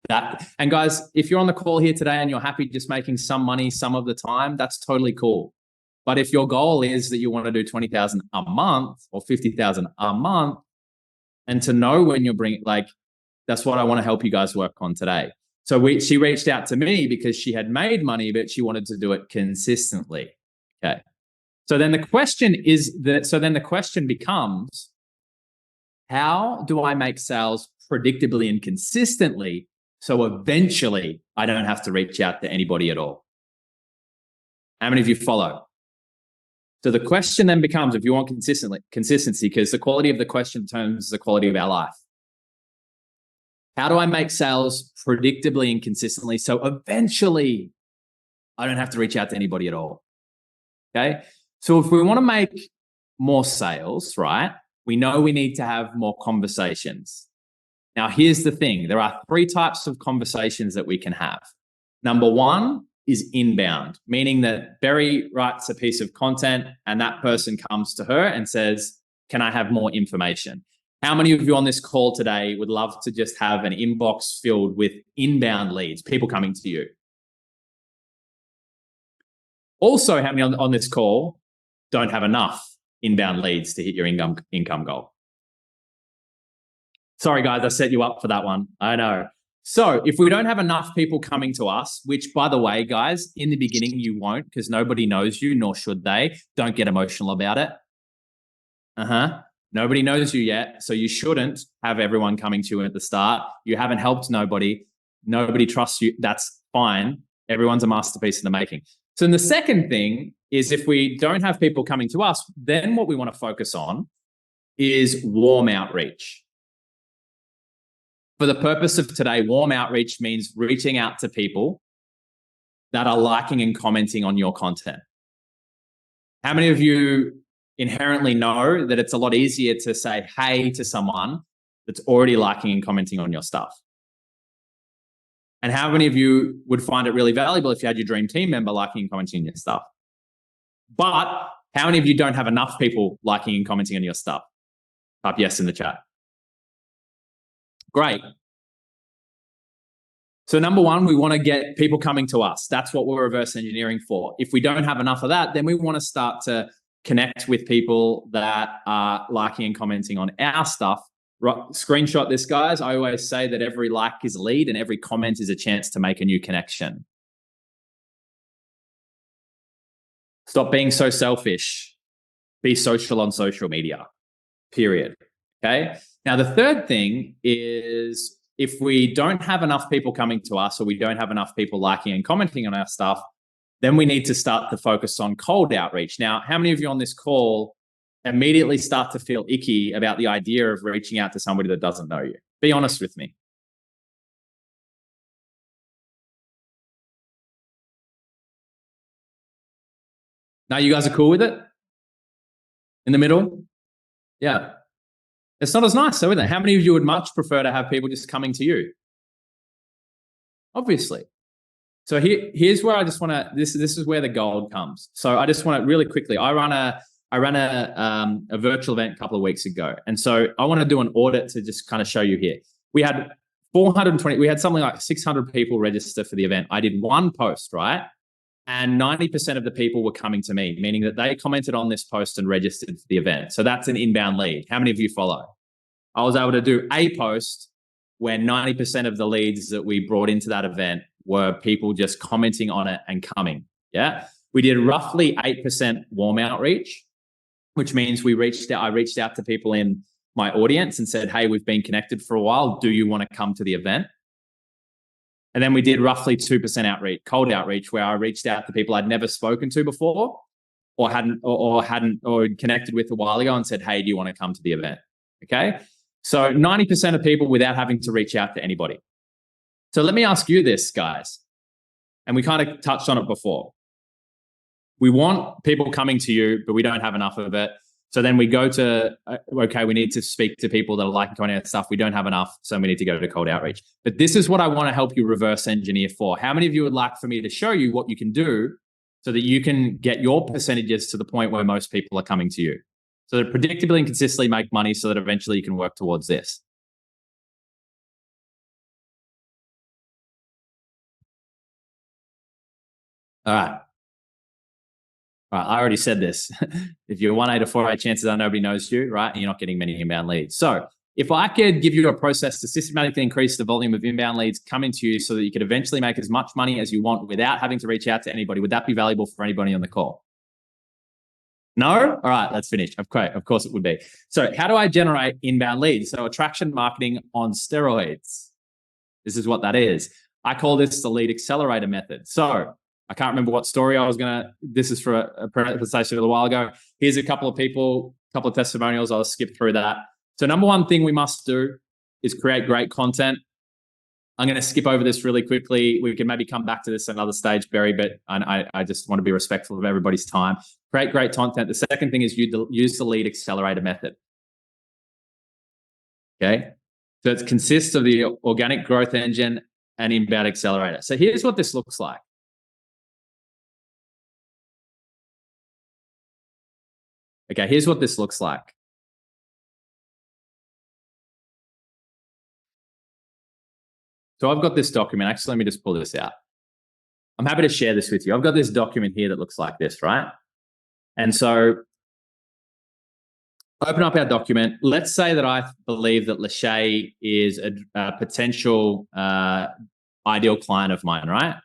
that? And guys, if you're on the call here today and you're happy just making some money some of the time, that's totally cool. But if your goal is that you want to do 20,000 a month or 50,000 a month, and to know when you're bringing, like, that's what I want to help you guys work on today. So she reached out to me because she had made money, but she wanted to do it consistently. Okay. So then the question becomes, how do I make sales predictably and consistently so eventually I don't have to reach out to anybody at all? How many of you follow? So the question then becomes, if you want consistency, because the quality of the question determines the quality of our life. How do I make sales predictably and consistently so eventually I don't have to reach out to anybody at all? Okay. So if we want to make more sales, right, we know we need to have more conversations. Now, here's the thing. There are 3 types of conversations that we can have. Number 1 is inbound, meaning that Berry writes a piece of content and that person comes to her and says, can I have more information? How many of you on this call today would love to just have an inbox filled with inbound leads, people coming to you? Also, how many on this call don't have enough inbound leads to hit your income goal? Sorry, guys, I set you up for that one. I know. So if we don't have enough people coming to us, which, by the way, guys, in the beginning you won't, because nobody knows you, nor should they. Don't get emotional about it. Nobody knows you yet, so you shouldn't have everyone coming to you at the start. You haven't helped nobody. Nobody trusts you. That's fine. Everyone's a masterpiece in the making. So then the second thing is, if we don't have people coming to us, then what we want to focus on is warm outreach. For the purpose of today, warm outreach means reaching out to people that are liking and commenting on your content. How many of you inherently know that it's a lot easier to say hey to someone that's already liking and commenting on your stuff? And how many of you would find it really valuable if you had your dream team member liking and commenting on your stuff? But how many of you don't have enough people liking and commenting on your stuff? Type yes in the chat. Great. So number 1, we want to get people coming to us. That's what we're reverse engineering for. If we don't have enough of that, then we want to start to connect with people that are liking and commenting on our stuff. Screenshot this, guys. I always say that every like is a lead and every comment is a chance to make a new connection. Stop being so selfish. Be social on social media, period. Okay. Now, the third thing is, if we don't have enough people coming to us, or we don't have enough people liking and commenting on our stuff, then we need to start to focus on cold outreach. Now, how many of you on this call immediately start to feel icky about the idea of reaching out to somebody that doesn't know you? Be honest with me. Now, you guys are cool with it? In the middle? Yeah. It's not as nice, though, is it? How many of you would much prefer to have people just coming to you? Obviously. So here's where I just want to, this is where the gold comes. So I just want to really quickly, I ran a virtual event a couple of weeks ago. And so I want to do an audit to just kind of show you here. We had 420, we had something like 600 people register for the event. I did one post, right? And 90% of the people were coming to me, meaning that they commented on this post and registered for the event. So that's an inbound lead. How many of you follow? I was able to do a post where 90% of the leads that we brought into that event were people just commenting on it and coming. Yeah. We did roughly 8% warm outreach, which means I reached out to people in my audience and said, hey, we've been connected for a while. Do you want to come to the event? And then we did roughly 2% outreach, cold outreach, where I reached out to people I'd never spoken to before or connected with a while ago and said, hey, do you want to come to the event? Okay. So 90% of people without having to reach out to anybody. So let me ask you this, guys. And we kind of touched on it before. We want people coming to you, but we don't have enough of it. So then we go to, okay, we need to speak to people that are liking content stuff. We don't have enough, so we need to go to cold outreach. But this is what I want to help you reverse engineer for. How many of you would like for me to show you what you can do so that you can get your percentages to the point where most people are coming to you? So that predictably and consistently make money so that eventually you can work towards this. All right. I already said this. If you're 1A to 4A, chances are nobody knows you, right? And you're not getting many inbound leads. So if I could give you a process to systematically increase the volume of inbound leads coming to you so that you could eventually make as much money as you want without having to reach out to anybody, would that be valuable for anybody on the call? No? All right, let's finish. Okay, of course it would be. So how do I generate inbound leads? So attraction marketing on steroids. This is what that is. I call this the lead accelerator method. So I can't remember what story I was this is for a presentation a little while ago. Here's a couple of people, a couple of testimonials. I'll skip through that. So number one thing we must do is create great content. I'm going to skip over this really quickly. We can maybe come back to this another stage, Barry, but I just want to be respectful of everybody's time. Create great content. The second thing is use the lead accelerator method. Okay. So it consists of the organic growth engine and inbound accelerator. So here's what this looks like. Okay, here's what this looks like. So I've got this document. Actually, let me just pull this out. I'm happy to share this with you. I've got this document here that looks like this, right? And so open up our document. Let's say that I believe that Lachey is a potential ideal client of mine, right?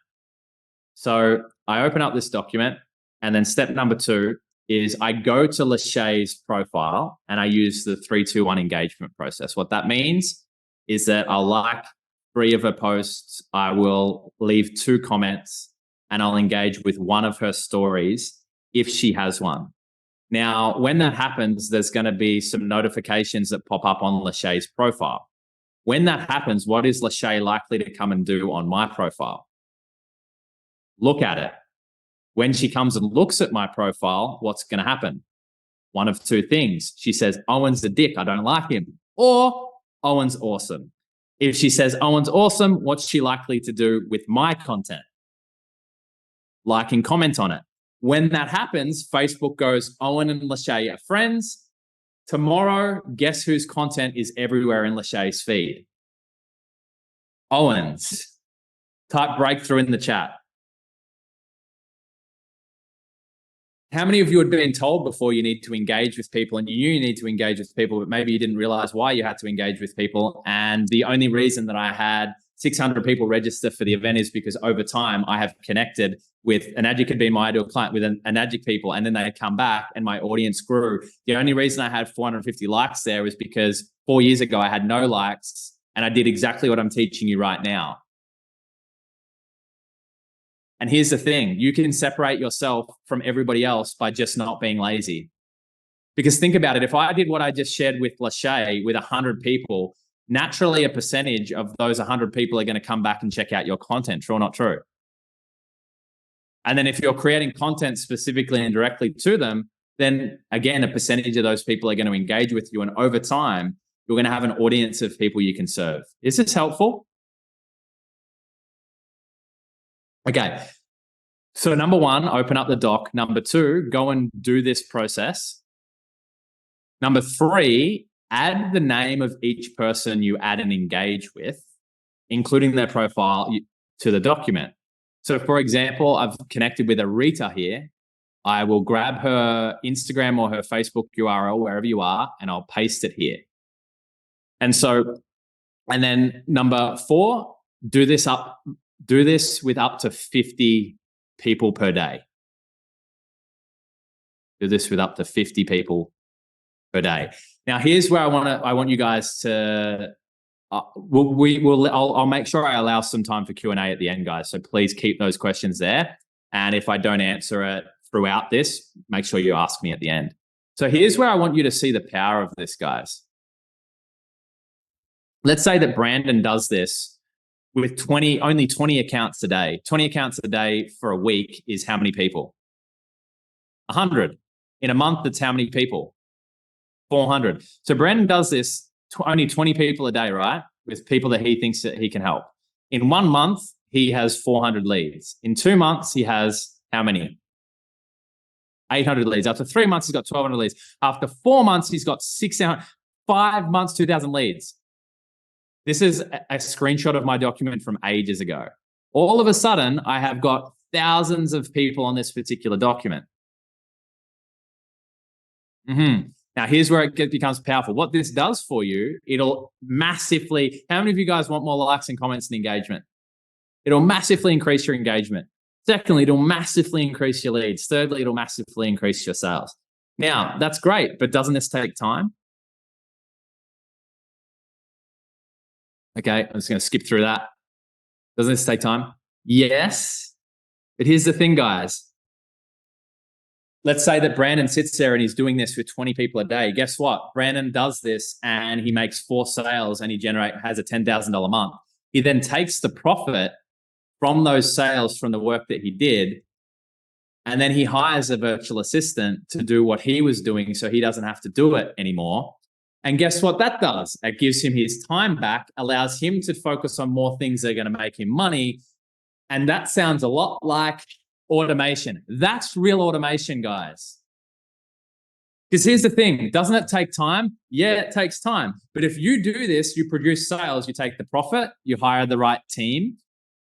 So I open up this document, and then step number 2 is I go to Lachey's profile and I use the 3-2-1 engagement process. What that means is that I'll like 3 of her posts, I will leave 2 comments, and I'll engage with 1 of her stories if she has one. Now, when that happens, there's going to be some notifications that pop up on Lachey's profile. When that happens, what is Lachey likely to come and do on my profile? Look at it. When she comes and looks at my profile, what's going to happen? One of 2 things. She says, Owen's a dick, I don't like him. Or Owen's awesome. If she says Owen's awesome, what's she likely to do with my content? Like and comment on it. When that happens, Facebook goes, Owen and Lachey are friends. Tomorrow, guess whose content is everywhere in Lachey's feed? Owen's. Type breakthrough in the chat. How many of you had been told before you need to engage with people and you knew you need to engage with people, but maybe you didn't realize why you had to engage with people? And the only reason that I had 600 people register for the event is because over time I have connected with an adjunct being my ideal client with an adjunct people, and then they come back and my audience grew. The only reason I had 450 likes there was because 4 years ago I had no likes and I did exactly what I'm teaching you right now. And here's the thing, you can separate yourself from everybody else by just not being lazy. Because think about it, if I did what I just shared with Lachey with 100 people, naturally a percentage of those 100 people are going to come back and check out your content, true or not true? And then if you're creating content specifically and directly to them, then again, a percentage of those people are going to engage with you. And over time, you're going to have an audience of people you can serve. Is this helpful? Okay. So number 1, open up the doc. Number 2, go and do this process. Number 3, add the name of each person you add and engage with, including their profile, to the document. So for example, I've connected with Arita here. I will grab her Instagram or her Facebook URL, wherever you are, and I'll paste it here. And then number 4, do this with up to 50 people per day. Do this with up to 50 people per day. Now, here's where I want you guys to. I'll make sure I allow some time for Q&A at the end, guys. So please keep those questions there. And if I don't answer it throughout this, make sure you ask me at the end. So here's where I want you to see the power of this, guys. Let's say that Brandon does this with only 20 accounts a day. 20 accounts a day for a week is how many people? 100. In a month, that's how many people? 400. So Brandon does this only 20 people a day, right? With people that he thinks that he can help. In 1 month, he has 400 leads. In 2 months, he has how many? 800 leads. After 3 months, he's got 1,200 leads. After 4 months, he's got 600. 5 months, 2,000 leads. This is a screenshot of my document from ages ago. All of a sudden, I have got thousands of people on this particular document. Now, here's where it becomes powerful. What this does for you, it'll massively, how many of you guys want more likes and comments and engagement? It'll massively increase your engagement. Secondly, it'll massively increase your leads. Thirdly, it'll massively increase your sales. Now, that's great, but doesn't this take time? Okay, I'm just going to skip through that. Doesn't this take time? Yes. But here's the thing, guys. Let's say that Brandon sits there and he's doing this with 20 people a day. Guess what? Brandon does this and he makes 4 sales and he has a $10,000 month. He then takes the profit from those sales from the work that he did, and then he hires a virtual assistant to do what he was doing so he doesn't have to do it anymore. And guess what that does? It gives him his time back, allows him to focus on more things that are going to make him money. And that sounds a lot like automation. That's real automation, guys. Because here's the thing, doesn't it take time? Yeah, it takes time. But if you do this, you produce sales, you take the profit, you hire the right team.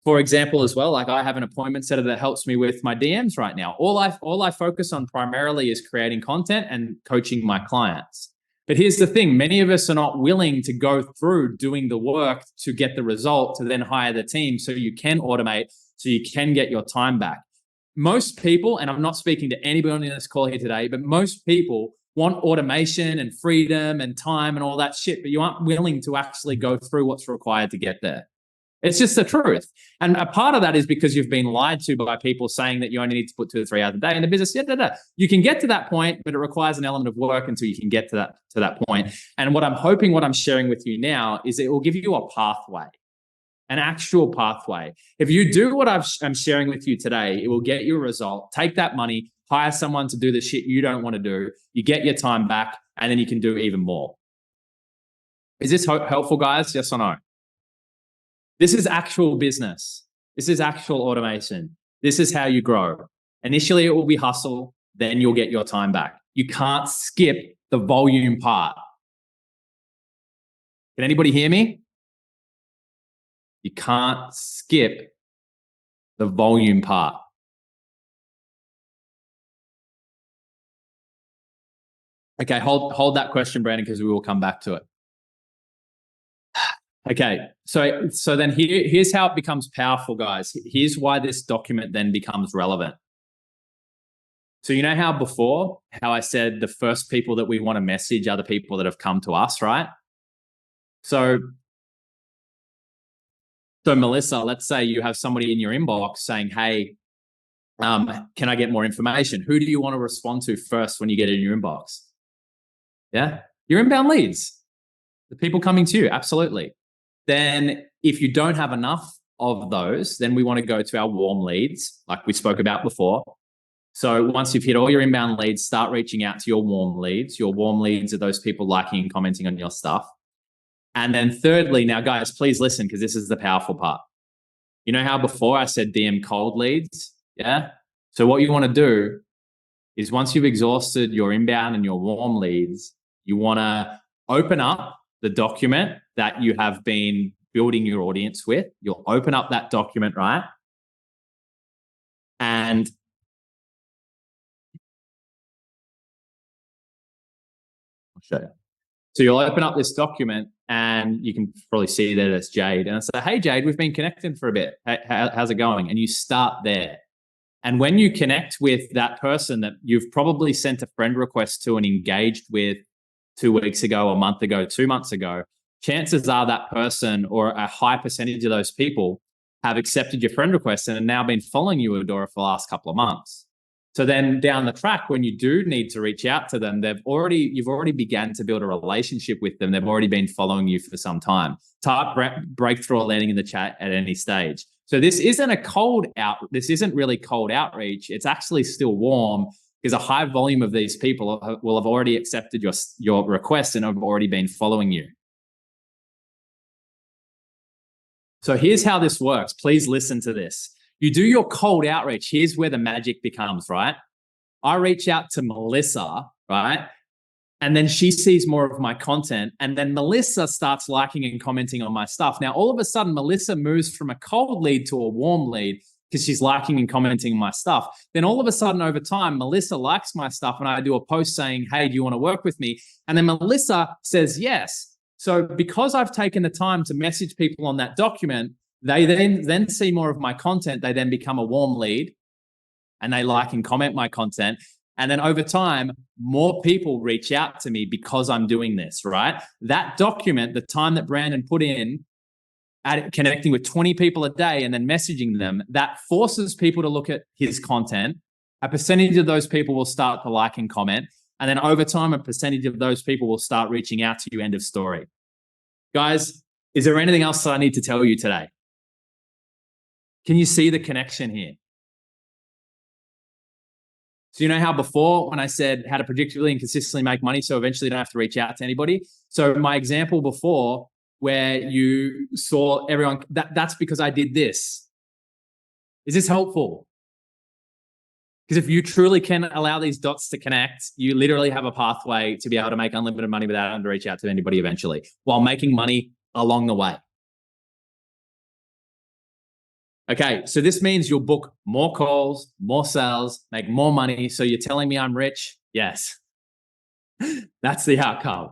For example, as well, like I have an appointment setter that helps me with my DMs right now. All I focus on primarily is creating content and coaching my clients. But here's the thing, many of us are not willing to go through doing the work to get the result, to then hire the team so you can automate, so you can get your time back. Most people, and I'm not speaking to anybody on this call here today, but most people want automation and freedom and time and all that shit, but you aren't willing to actually go through what's required to get there. It's just the truth. And a part of that is because you've been lied to by people saying that you only need to put 2 to 3 hours a day in the business. You can get to that point, but it requires an element of work until you can get to that point. And what I'm hoping, what I'm sharing with you now is it will give you a pathway, an actual pathway. If you do what I'm sharing with you today, it will get you a result. Take that money, hire someone to do the shit you don't want to do. You get your time back, and then you can do even more. Is this helpful, guys? Yes or no? This is actual business. This is actual automation. This is how you grow. Initially, it will be hustle. Then you'll get your time back. You can't skip the volume part. Can anybody hear me? You can't skip the volume part. Okay, hold that question, Brandon, because we will come back to it. Okay, so then here's how it becomes powerful, guys. Here's why this document then becomes relevant. So you know how before, how I said the first people that we want to message are the people that have come to us, right? So Melissa, let's say you have somebody in your inbox saying, hey, can I get more information? Who do you want to respond to first when you get it in your inbox? Yeah, your inbound leads, the people coming to you, absolutely. Then if you don't have enough of those, then we want to go to our warm leads, like we spoke about before. So once you've hit all your inbound leads, start reaching out to your warm leads. Your warm leads are those people liking and commenting on your stuff. And then thirdly, now guys, please listen, because this is the powerful part. You know how before I said DM cold leads? Yeah. So what you want to do is once you've exhausted your inbound and your warm leads, you want to open up the document that you have been building your audience with. You'll open up that document, right? And I'll show you. So you'll open up this document and you can probably see that it's Jade. And I say, hey, Jade, we've been connecting for a bit. How's it going? And you start there. And when you connect with that person that you've probably sent a friend request to and engaged with 2 weeks ago, a month ago, 2 months ago, chances are that person or a high percentage of those people have accepted your friend request and have now been following you, Adora, for the last couple of months. So then down the track, when you do need to reach out to them, you've already begun to build a relationship with them. They've already been following you for some time. Type breakthrough or landing in the chat at any stage. So this isn't this isn't really cold outreach. It's actually still warm, because a high volume of these people will have already accepted your request and have already been following you. So here's how this works. Please listen to this. You do your cold outreach. Here's where the magic becomes, right? I reach out to Melissa, right? And then she sees more of my content. And then Melissa starts liking and commenting on my stuff. Now, all of a sudden, Melissa moves from a cold lead to a warm lead because she's liking and commenting on my stuff. Then all of a sudden, over time, Melissa likes my stuff and I do a post saying, hey, do you want to work with me? And then Melissa says yes. So because I've taken the time to message people on that document, they then see more of my content. They then become a warm lead and they like and comment my content. And then over time, more people reach out to me because I'm doing this, right? That document, the time that Brandon put in at connecting with 20 people a day and then messaging them, that forces people to look at his content. A percentage of those people will start to like and comment. And then over time, a percentage of those people will start reaching out to you. End of story. Guys, is there anything else that I need to tell you today? Can you see the connection here? So you know how before when I said how to predictably and consistently make money so eventually you don't have to reach out to anybody? So my example before where you saw everyone, that's because I did this. Is this helpful? Because if you truly can allow these dots to connect, you literally have a pathway to be able to make unlimited money without having to reach out to anybody eventually while making money along the way. Okay, so this means you'll book more calls, more sales, make more money. So you're telling me I'm rich? Yes. That's the outcome.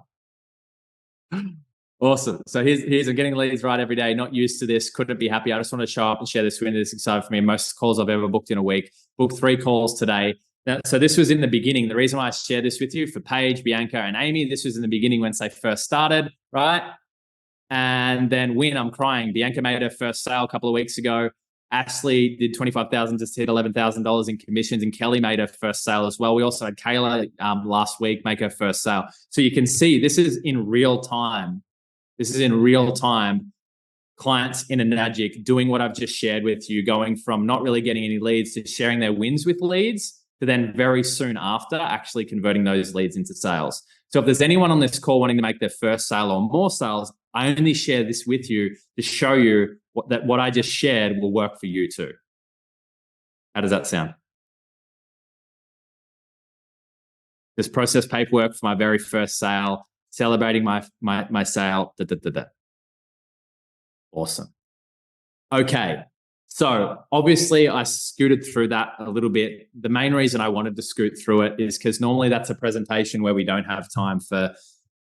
Awesome. So here's I'm getting leads right every day. Not used to this. Couldn't be happy. I just want to show up and share this with you. This is exciting for me. Most calls I've ever booked in a week. Booked 3 calls today. Now, so this was in the beginning. The reason why I share this with you for Paige, Bianca, and Amy, this was in the beginning when they first started, right? And then Win, I'm crying. Bianca made her first sale a couple of weeks ago. Ashley did $25,000, just hit $11,000 in commissions, and Kelly made her first sale as well. We also had Kayla last week make her first sale. So you can see this is in real time. This is in real time. Clients in a Magic doing what I've just shared with you, going from not really getting any leads to sharing their wins with leads to then very soon after actually converting those leads into sales. So if there's anyone on this call wanting to make their first sale or more sales, I only share this with you to show you what I just shared will work for you too. How does that sound? Just process paperwork for my very first sale, celebrating my sale. Awesome. Okay. So obviously I scooted through that a little bit. The main reason I wanted to scoot through it is because normally that's a presentation where we don't have time for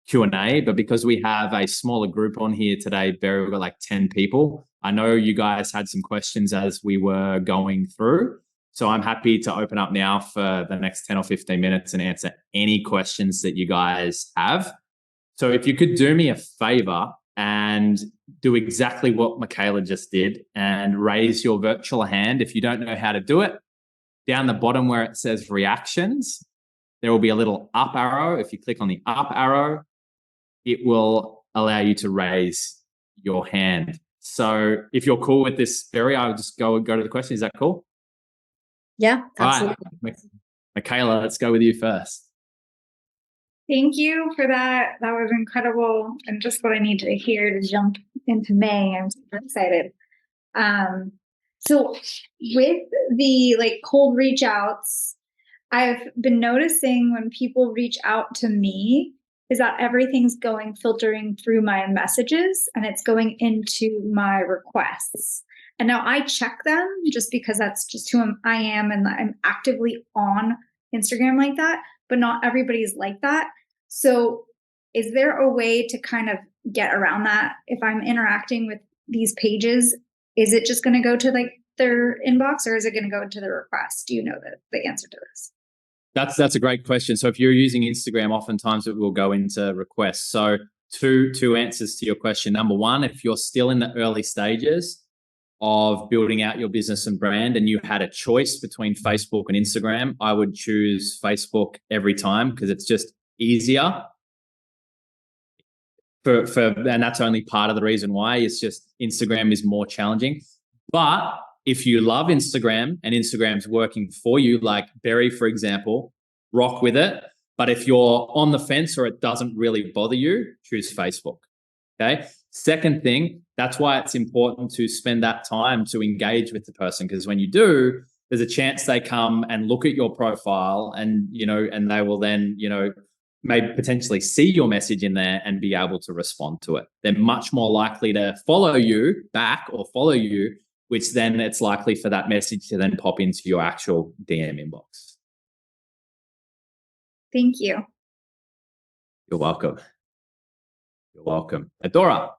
Q&A, but because we have a smaller group on here today, Barry, we've got like 10 people. I know you guys had some questions as we were going through. So I'm happy to open up now for the next 10 or 15 minutes and answer any questions that you guys have. So if you could do me a favor and do exactly what Michaela just did and raise your virtual hand. If you don't know how to do it, down the bottom where it says reactions, there will be a little up arrow. If you click on the up arrow, it will allow you to raise your hand. So if you're cool with this, Barry, I would just go to the question. Is that cool? Yeah, absolutely. All right. Michaela, let's go with you first. Thank you for that. That was incredible and just what I need to hear to jump into May. I'm super excited. So with the cold reach outs, I've been noticing when people reach out to me is that everything's filtering through my messages and it's going into my requests. And now I check them just because that's just who I am and I'm actively on Instagram like that, but not everybody's like that. So is there a way to kind of get around that? If I'm interacting with these pages, is it just going to go to their inbox or is it going to go to the request? Do you know the answer to this? That's a great question. So if you're using Instagram, oftentimes it will go into requests. So two answers to your question. Number one, if you're still in the early stages of building out your business and brand and you had a choice between Facebook and Instagram, I would choose Facebook every time because it's just easier. And that's only part of the reason why. It's just Instagram is more challenging. But if you love Instagram and Instagram's working for you, like Barry, for example, rock with it. But if you're on the fence or it doesn't really bother you, choose Facebook. Okay. Second thing, that's why it's important to spend that time to engage with the person. Because when you do, there's a chance they come and look at your profile and, and they will then, maybe potentially see your message in there and be able to respond to it. They're much more likely to follow you back or follow you, which then it's likely for that message to then pop into your actual DM inbox. Thank you. You're welcome. You're welcome. Adora.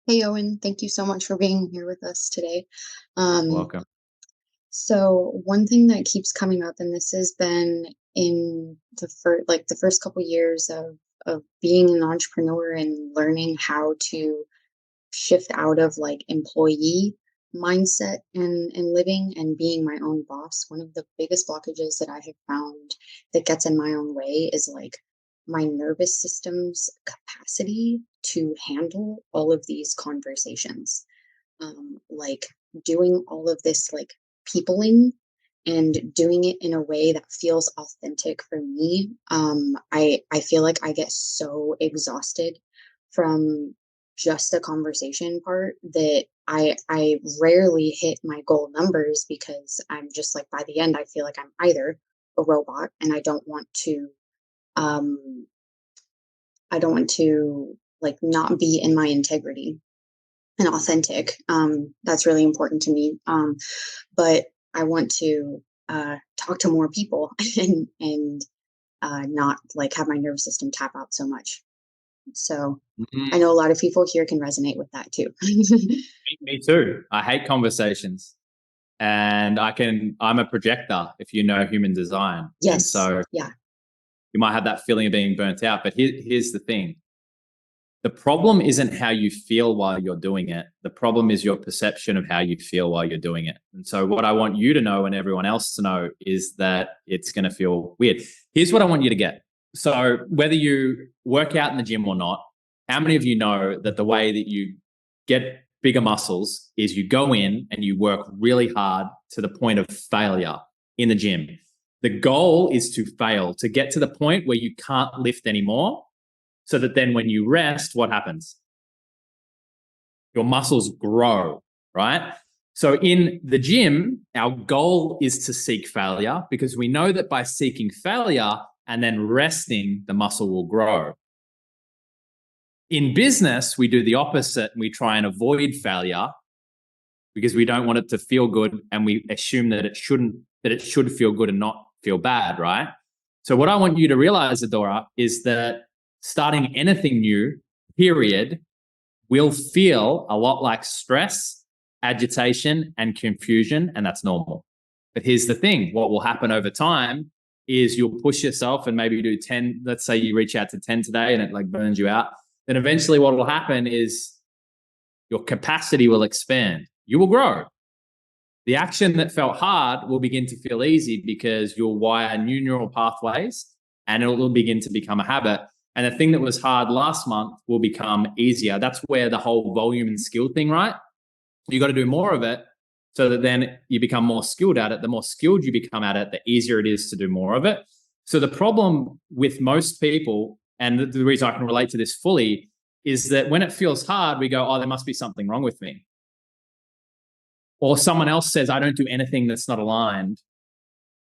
Hey, Owen. Thank you so much for being here with us today. Welcome. So one thing that keeps coming up, and this has been in the first couple years of being an entrepreneur and learning how to shift out of like employee mindset and living and being my own boss. One of the biggest blockages that I have found that gets in my own way is like my nervous system's capacity to handle all of these conversations. Like doing all of this like peopling and doing it in a way that feels authentic for me. I feel like I get so exhausted from just the conversation part that I rarely hit my goal numbers because I'm just like, by the end, I feel like I'm either a robot and I don't want to like not be in my integrity and authentic. That's really important to me. But I want to talk to more people and not like have my nervous system tap out so much. So I know a lot of people here can resonate with that too. Me too. I hate conversations, and I'm a projector if you know human design. Yes. And so yeah, you might have that feeling of being burnt out, but here's the thing. The problem isn't how you feel while you're doing it. The problem is your perception of how you feel while you're doing it. And so what I want you to know and everyone else to know is that it's going to feel weird. Here's what I want you to get. So whether you work out in the gym or not, how many of you know that the way that you get bigger muscles is you go in and you work really hard to the point of failure in the gym? The goal is to fail, to get to the point where you can't lift anymore, so that then when you rest, what happens? Your muscles grow, right? So in the gym, our goal is to seek failure because we know that by seeking failure and then resting, the muscle will grow. In business, we do the opposite and we try and avoid failure because we don't want it to feel good and we assume that it should feel good and not feel bad, right? So what I want you to realize, Adora, is that starting anything new, period, will feel a lot like stress, agitation, and confusion, and that's normal. But here's the thing. What will happen over time is you'll push yourself and maybe do 10, let's say you reach out to 10 today and it like burns you out. Then eventually what will happen is your capacity will expand. You will grow. The action that felt hard will begin to feel easy because you'll wire new neural pathways and it will begin to become a habit. And the thing that was hard last month will become easier. That's where the whole volume and skill thing, right? You got to do more of it so that then you become more skilled at it. The more skilled you become at it, the easier it is to do more of it. So the problem with most people, and the reason I can relate to this fully, is that when it feels hard, we go, oh, there must be something wrong with me. Or someone else says, I don't do anything that's not aligned.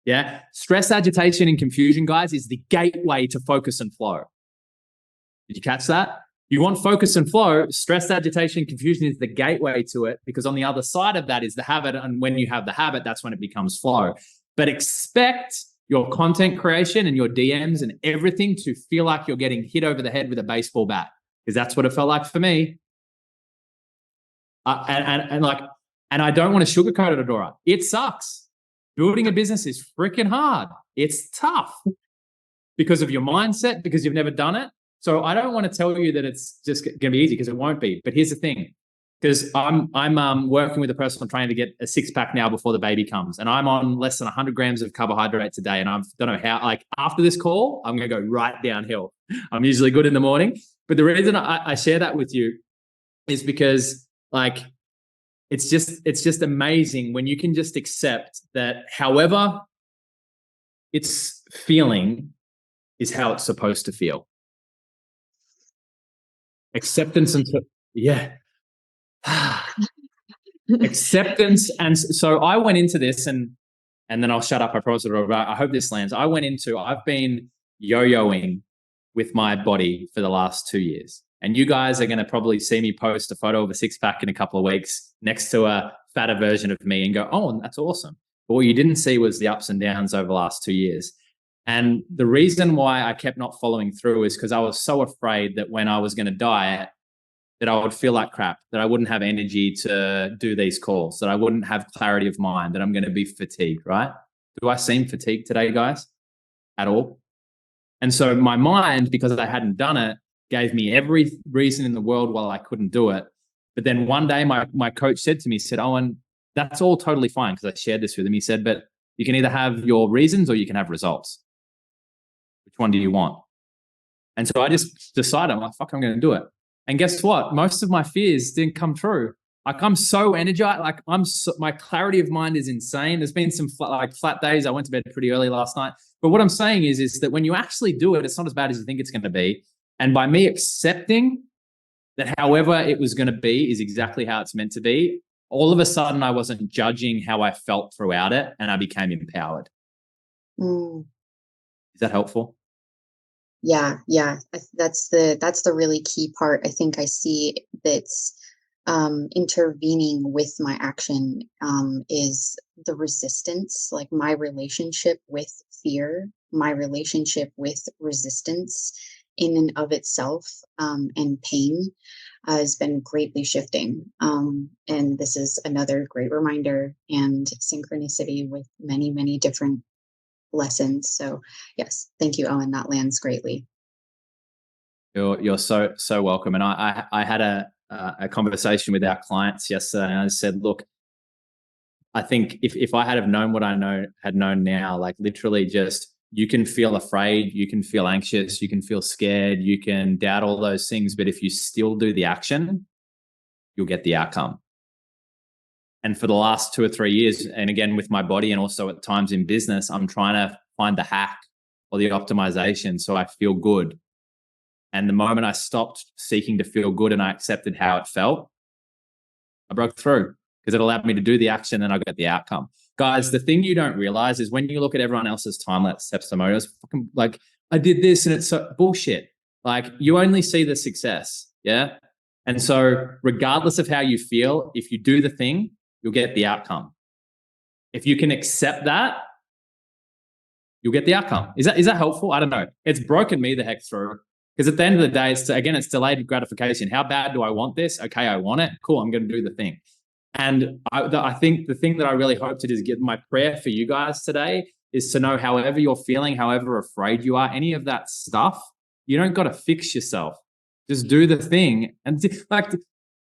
Yeah. Stress, agitation, and confusion, guys, is the gateway to focus and flow. Did you catch that? You want focus and flow. Stress, agitation, confusion is the gateway to it because on the other side of that is the habit. And when you have the habit, that's when it becomes flow. But expect your content creation and your DMs and everything to feel like you're getting hit over the head with a baseball bat because that's what it felt like for me. And I don't want to sugarcoat it, Adora. It sucks. Building a business is freaking hard. It's tough because of your mindset, because you've never done it. So I don't want to tell you that it's just going to be easy because it won't be. But here's the thing, because I'm working with a personal trainer to get a 6-pack now before the baby comes, and I'm on less than 100 grams of carbohydrates a day, and I don't know how. Like after this call, I'm going to go right downhill. I'm usually good in the morning, but the reason I share that with you is because like it's just amazing when you can just accept that however it's feeling is how it's supposed to feel. Acceptance and yeah. Acceptance. And so I went into this and then I'll shut up. I promise. I hope this lands. I've been yo-yoing with my body for the last 2 years. And you guys are going to probably see me post a photo of a six-pack in a couple of weeks next to a fatter version of me and go, oh, that's awesome. But what you didn't see was the ups and downs over the last 2 years. And the reason why I kept not following through is because I was so afraid that when I was going to diet, that I would feel like crap, that I wouldn't have energy to do these calls, that I wouldn't have clarity of mind, that I'm going to be fatigued, right? Do I seem fatigued today, guys? At all? And so my mind, because I hadn't done it, gave me every reason in the world why I couldn't do it. But then one day my coach said to me, Owen, that's all totally fine, because I shared this with him. He said, but you can either have your reasons or you can have results. Which one do you want? And so I just decided, I'm like, fuck, I'm going to do it. And guess what? Most of my fears didn't come true. Like, I'm so energized. Like, my clarity of mind is insane. There's been some flat days. I went to bed pretty early last night. But what I'm saying is that when you actually do it, it's not as bad as you think it's going to be. And by me accepting that however it was going to be is exactly how it's meant to be, all of a sudden I wasn't judging how I felt throughout it, and I became empowered. Is that helpful? Yeah. That's the really key part. I think I see that's intervening with my action is the resistance, like my relationship with fear, my relationship with resistance in and of itself, and pain has been greatly shifting. And this is another great reminder and synchronicity with many, many different lessons. So yes, thank you, Owen. That lands greatly. You're so welcome. And I had a conversation with our clients yesterday, and I said, look, I think if I had known what I had known now, like literally just, you can feel afraid, you can feel anxious, you can feel scared, you can doubt all those things, but if you still do the action, you'll get the outcome. And for the last 2 or 3 years, and again with my body and also at times in business, I'm trying to find the hack or the optimization so I feel good. And the moment I stopped seeking to feel good and I accepted how it felt, I broke through, because it allowed me to do the action and I got the outcome. Guys, the thing you don't realize is when you look at everyone else's time-lapse testimonials, fucking like, I did this and it's so bullshit. Like, you only see the success, yeah? And so regardless of how you feel, if you do the thing, you'll get the outcome. If you can accept that, you'll get the outcome. Is that helpful? I don't know. It's broken me the heck through. Because at the end of the day, it's delayed gratification. How bad do I want this? Okay, I want it. Cool, I'm going to do the thing. And I think the thing that I really hope to do is get my prayer for you guys today is to know, however you're feeling, however afraid you are, any of that stuff, you don't got to fix yourself. Just do the thing. And like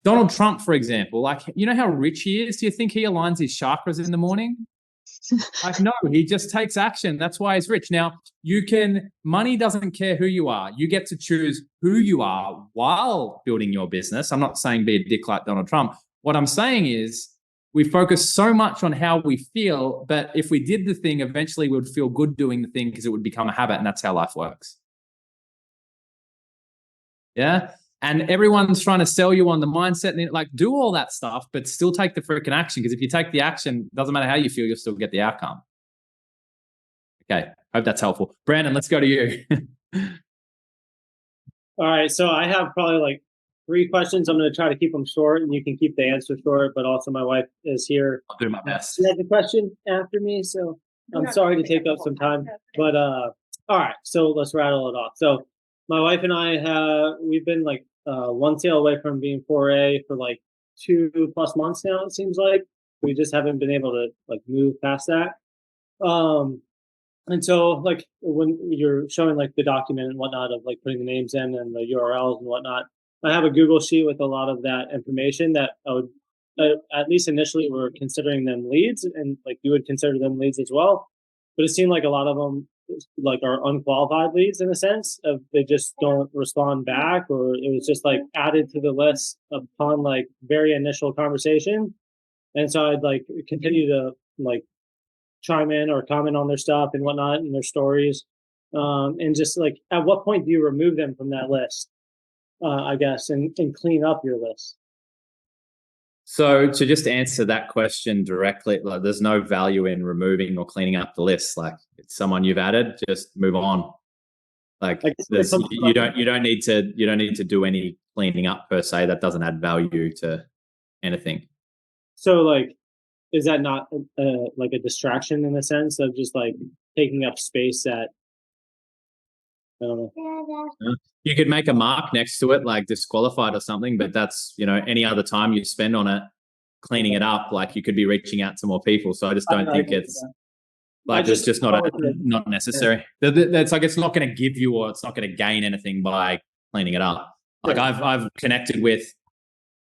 Donald Trump, for example, like, you know how rich he is? Do you think he aligns his chakras in the morning? Like, no, he just takes action. That's why he's rich. Now, money doesn't care who you are. You get to choose who you are while building your business. I'm not saying be a dick like Donald Trump. What I'm saying is we focus so much on how we feel, but if we did the thing, eventually we would feel good doing the thing because it would become a habit, and that's how life works. Yeah? And everyone's trying to sell you on the mindset, and like, do all that stuff, but still take the freaking action, because if you take the action, doesn't matter how you feel, you'll still get the outcome. Okay, hope that's helpful. Brandon, let's go to you. All right, so I have probably like 3 questions. I'm going to try to keep them short, and you can keep the answer short, but also my wife is here. I'll do my best. She has a question after me, so I'm sorry to take up some time. But all right, so let's rattle it off. So my wife and I we've been like 1 sale away from being 4A for like 2+ months now, it seems like. We just haven't been able to like move past that. And so like when you're showing like the document and whatnot of like putting the names in and the URLs and whatnot, I have a Google sheet with a lot of that information that I would, at least initially, we're considering them leads, and like you would consider them leads as well. But it seemed like a lot of them like are unqualified leads in a sense of they just don't respond back, or it was just like added to the list upon like very initial conversation. And so I'd like continue to like chime in or comment on their stuff and whatnot and their stories. And just like, at what point do you remove them from that list, I guess, and clean up your list? So to just answer that question directly, like there's no value in removing or cleaning up the list. Like it's someone you've added, just move on. Like you don't need to do any cleaning up per se. That doesn't add value to anything. So like, is that not like a distraction in the sense of just like taking up space that, I don't know. You could make a mark next to it, like disqualified or something, but that's, any other time you spend on it, cleaning it up, like you could be reaching out to more people. So I just don't think it's like it's just not necessary. It's like it's not going to give you or it's not going to gain anything by cleaning it up. Like I've connected with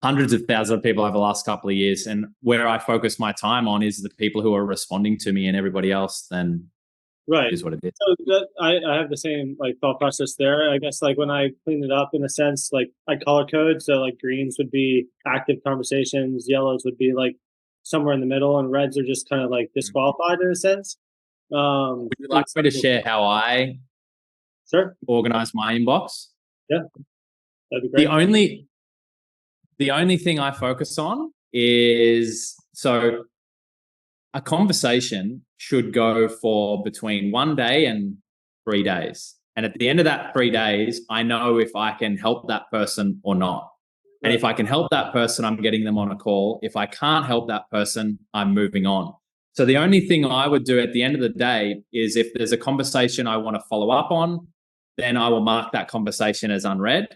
hundreds of thousands of people over the last couple of years, and where I focus my time on is the people who are responding to me, and everybody else then is what it is. So I have the same like thought process there. I guess like when I clean it up in a sense, like I color code. So like greens would be active conversations, yellows would be like somewhere in the middle, and reds are just kind of like disqualified in a sense. Would you like me to share how I organize my inbox? Yeah, that'd be great. The only thing I focus on is, so a conversation should go for between 1 day and 3 days. And at the end of that 3 days, I know if I can help that person or not. And if I can help that person, I'm getting them on a call. If I can't help that person, I'm moving on. So the only thing I would do at the end of the day is if there's a conversation I want to follow up on, then I will mark that conversation as unread.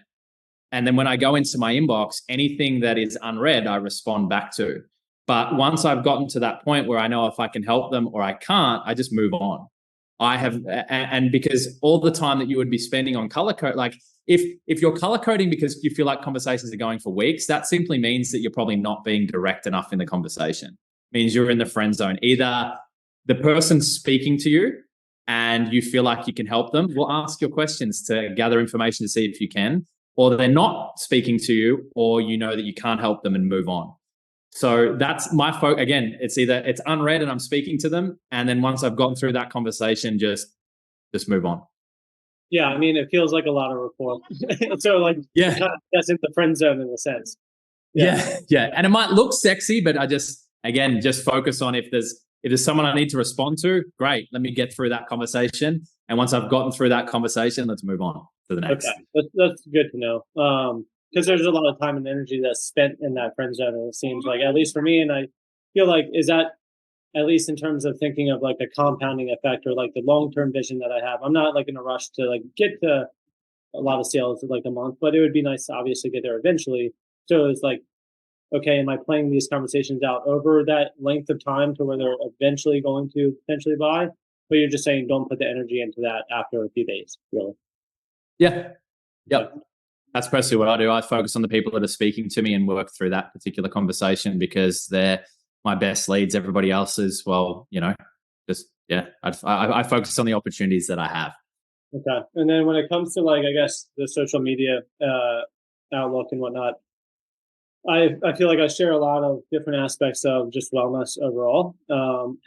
And then when I go into my inbox, anything that is unread, I respond back to. But once I've gotten to that point where I know if I can help them or I can't, I just move on. And because all the time that you would be spending on color code, like if you're color coding because you feel like conversations are going for weeks, that simply means that you're probably not being direct enough in the conversation. It means you're in the friend zone. Either the person's speaking to you and you feel like you can help them, we'll ask your questions to gather information to see if you can, or they're not speaking to you, or you know that you can't help them and move on. So that's my focus. Again, it's either it's unread and I'm speaking to them, and then once I've gotten through that conversation, just move on. Yeah, I mean, it feels like a lot of rapport. So like, that's in the friend zone in a sense. Yeah. And it might look sexy, but I just focus on if there's someone I need to respond to, great. Let me get through that conversation, and once I've gotten through that conversation, let's move on to the next. Okay, that's good to know. Because there's a lot of time and energy that's spent in that friend zone, and it seems like, at least for me, and I feel like, is that at least in terms of thinking of like a compounding effect or like the long-term vision that I have. I'm not like in a rush to like get to a lot of sales in like a month, but it would be nice to obviously get there eventually. So it's like, okay, am I playing these conversations out over that length of time to where they're eventually going to potentially buy? But you're just saying don't put the energy into that after a few days, really. Yeah. Yep. That's personally what I do. I focus on the people that are speaking to me and work through that particular conversation because they're my best leads. Everybody else is, well, I focus on the opportunities that I have. Okay. And then when it comes to like, I guess the social media outlook and whatnot, I feel like I share a lot of different aspects of just wellness overall.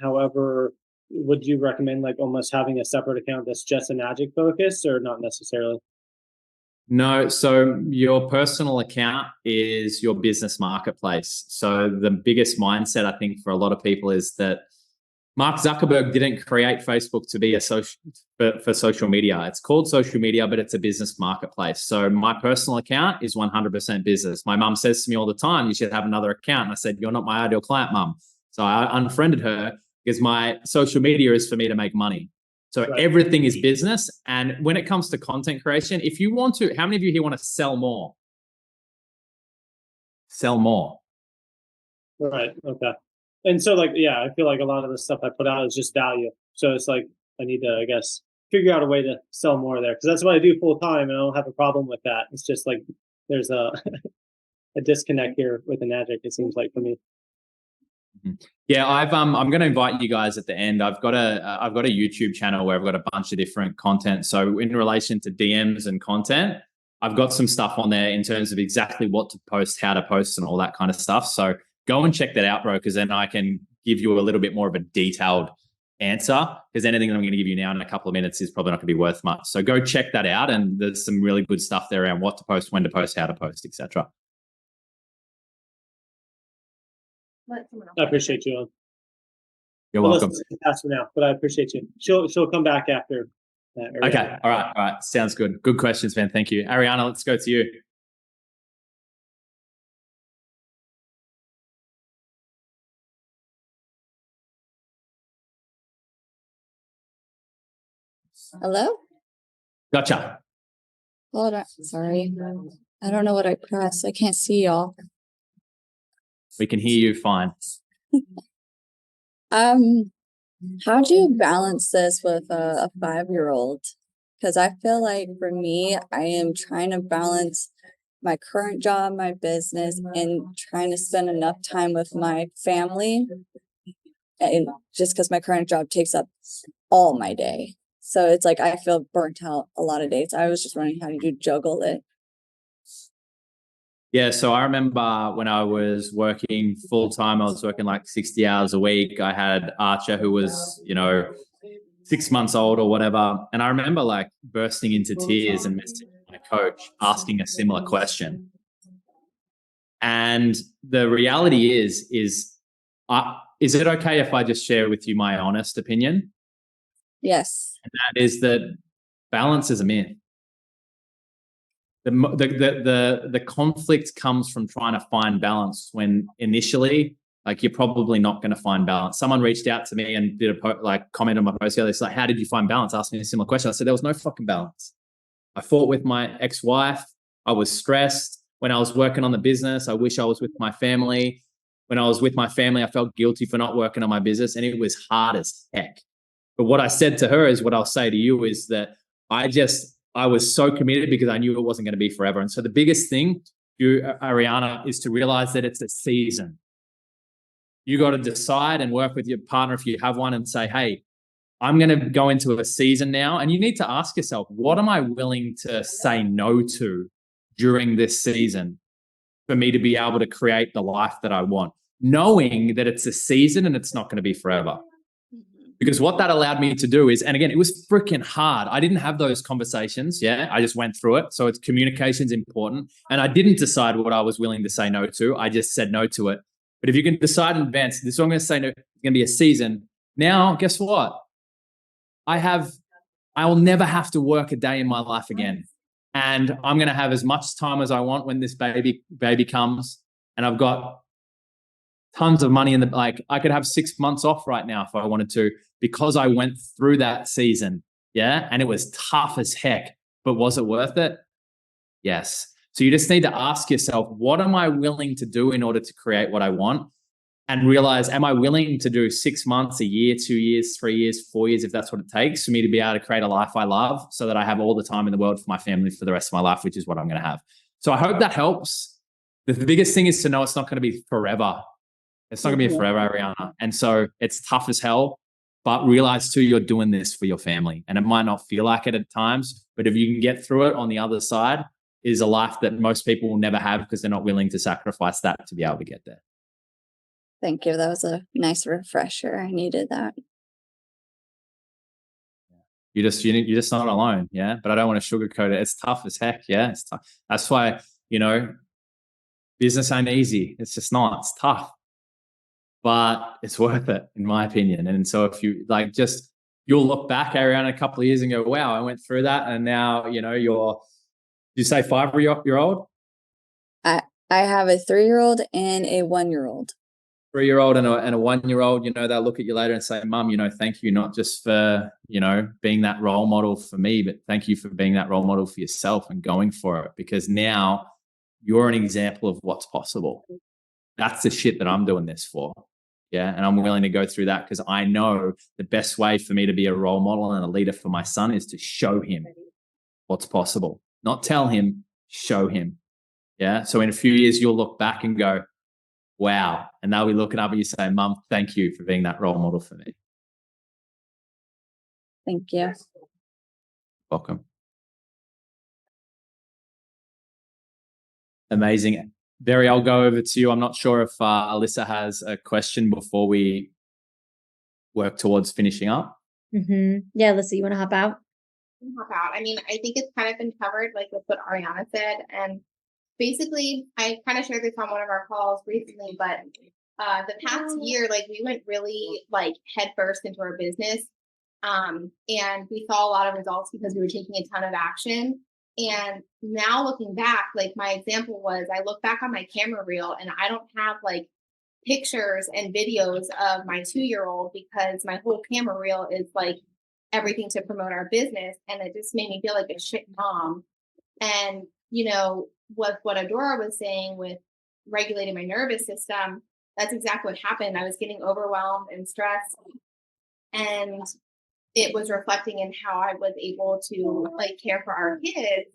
However, would you recommend like almost having a separate account that's just an addict focus, or not necessarily? No, so your personal account is your business marketplace. So the biggest mindset I think for a lot of people is that Mark Zuckerberg didn't create Facebook to be for social media. It's called social media, but it's a business marketplace. So my personal account is 100% business. My mum says to me all the time, you should have another account. And I said, you're not my ideal client, Mum. So I unfriended her because my social media is for me to make money. So everything is business. And when it comes to content creation, if you want to, how many of you here want to sell more? Sell more. Right. Okay. And so like, yeah, I feel like a lot of the stuff I put out is just value. So it's like, I need to, I guess, figure out a way to sell more there, because that's what I do full time, and I don't have a problem with that. It's just like, there's a disconnect here with an addict, it seems like, for me. Yeah, I'm going to invite you guys at the end. I've got a YouTube channel where I've got a bunch of different content. So in relation to DMs and content, I've got some stuff on there in terms of exactly what to post, how to post, and all that kind of stuff. So go and check that out, bro, because then I can give you a little bit more of a detailed answer, because anything that I'm going to give you now in a couple of minutes is probably not going to be worth much. So go check that out, and there's some really good stuff there around what to post, when to post, how to post, etc. let someone else. I appreciate you. You're welcome. Pass for now, but I appreciate you. She'll come back after that. Okay. All right. Sounds good. Good questions, man. Thank you. Ariana, let's go to you. Hello? Gotcha. Hold on. Sorry. I don't know what I pressed. I can't see y'all. We can hear you fine. How do you balance this with a 5-year-old? Because I feel like for me, I am trying to balance my current job, my business, and trying to spend enough time with my family. And just because my current job takes up all my day. So it's like I feel burnt out a lot of days. I was just wondering how you juggle it. Yeah, so I remember when I was working full time, I was working like 60 hours a week. I had Archer who was, 6 months old or whatever. And I remember like bursting into tears and messaging my coach asking a similar question. And the reality is it okay if I just share with you my honest opinion? Yes. And that is that balance is a myth. The conflict comes from trying to find balance when initially, like, you're probably not going to find balance. Someone reached out to me and did a comment on my post the other day. It's like, how did you find balance? Asked me a similar question. I said, there was no fucking balance. I fought with my ex-wife. I was stressed. When I was working on the business, I wish I was with my family. When I was with my family, I felt guilty for not working on my business, and it was hard as heck. But what I said to her is what I'll say to you is that I was so committed because I knew it wasn't going to be forever. And so the biggest thing, Ariana, is to realize that it's a season. You got to decide and work with your partner if you have one and say, hey, I'm going to go into a season now. And you need to ask yourself, what am I willing to say no to during this season for me to be able to create the life that I want, knowing that it's a season and it's not going to be forever. Because what that allowed me to do is, and again, it was freaking hard. I didn't have those conversations. Yeah. I just went through it. So it's communication's important. And I didn't decide what I was willing to say no to. I just said no to it. But if you can decide in advance, this is what I'm going to say no, it's going to be a season. Now, guess what? I will never have to work a day in my life again. And I'm going to have as much time as I want when this baby comes. And I've got tons of money I could have 6 months off right now if I wanted to, because I went through that season. Yeah. And it was tough as heck, but was it worth it? Yes. So you just need to ask yourself, what am I willing to do in order to create what I want? And realize, am I willing to do 6 months, a year, 2 years, 3 years, 4 years, if that's what it takes for me to be able to create a life I love so that I have all the time in the world for my family for the rest of my life, which is what I'm going to have. So I hope that helps. The biggest thing is to know it's not going to be forever. It's not going to be forever, Ariana. And so it's tough as hell, but realize too, you're doing this for your family. And it might not feel like it at times, but if you can get through it on the other side, is a life that most people will never have because they're not willing to sacrifice that to be able to get there. Thank you. That was a nice refresher. I needed that. You're just not alone. Yeah. But I don't want to sugarcoat it. It's tough as heck. Yeah. It's tough. That's why, business ain't easy. It's just not. It's tough. But it's worth it, in my opinion. And so if you you'll look back, Ariana, a couple of years and go, wow, I went through that. And now, you say 5-year-old? I have a 3-year-old and a 1-year-old. 3-year-old and a 1-year-old, they'll look at you later and say, Mum, thank you, not just for, being that role model for me, but thank you for being that role model for yourself and going for it, because now you're an example of what's possible. That's the shit that I'm doing this for. Yeah. And I'm willing to go through that because I know the best way for me to be a role model and a leader for my son is to show him what's possible, not tell him, show him. Yeah. So in a few years, you'll look back and go, wow. And they'll be looking up and you say, Mum, thank you for being that role model for me. Thank you. Welcome. Amazing. Barry, I'll go over to you. I'm not sure if Alyssa has a question before we work towards finishing up. Yeah, Alyssa, you want to hop out? Hop out. I mean, I think it's kind of been covered, like with what Ariana said. And basically, I kind of shared this on one of our calls recently, but the past year, like we went really like headfirst into our business. And we saw a lot of results because we were taking a ton of action. And now looking back, like my example was I look back on my camera reel and I don't have like pictures and videos of my 2-year-old because my whole camera reel is like everything to promote our business. And it just made me feel like a shit mom. And, you know, what Adora was saying with regulating my nervous system, that's exactly what happened. I was getting overwhelmed and stressed. And it was reflecting in how I was able to like care for our kids.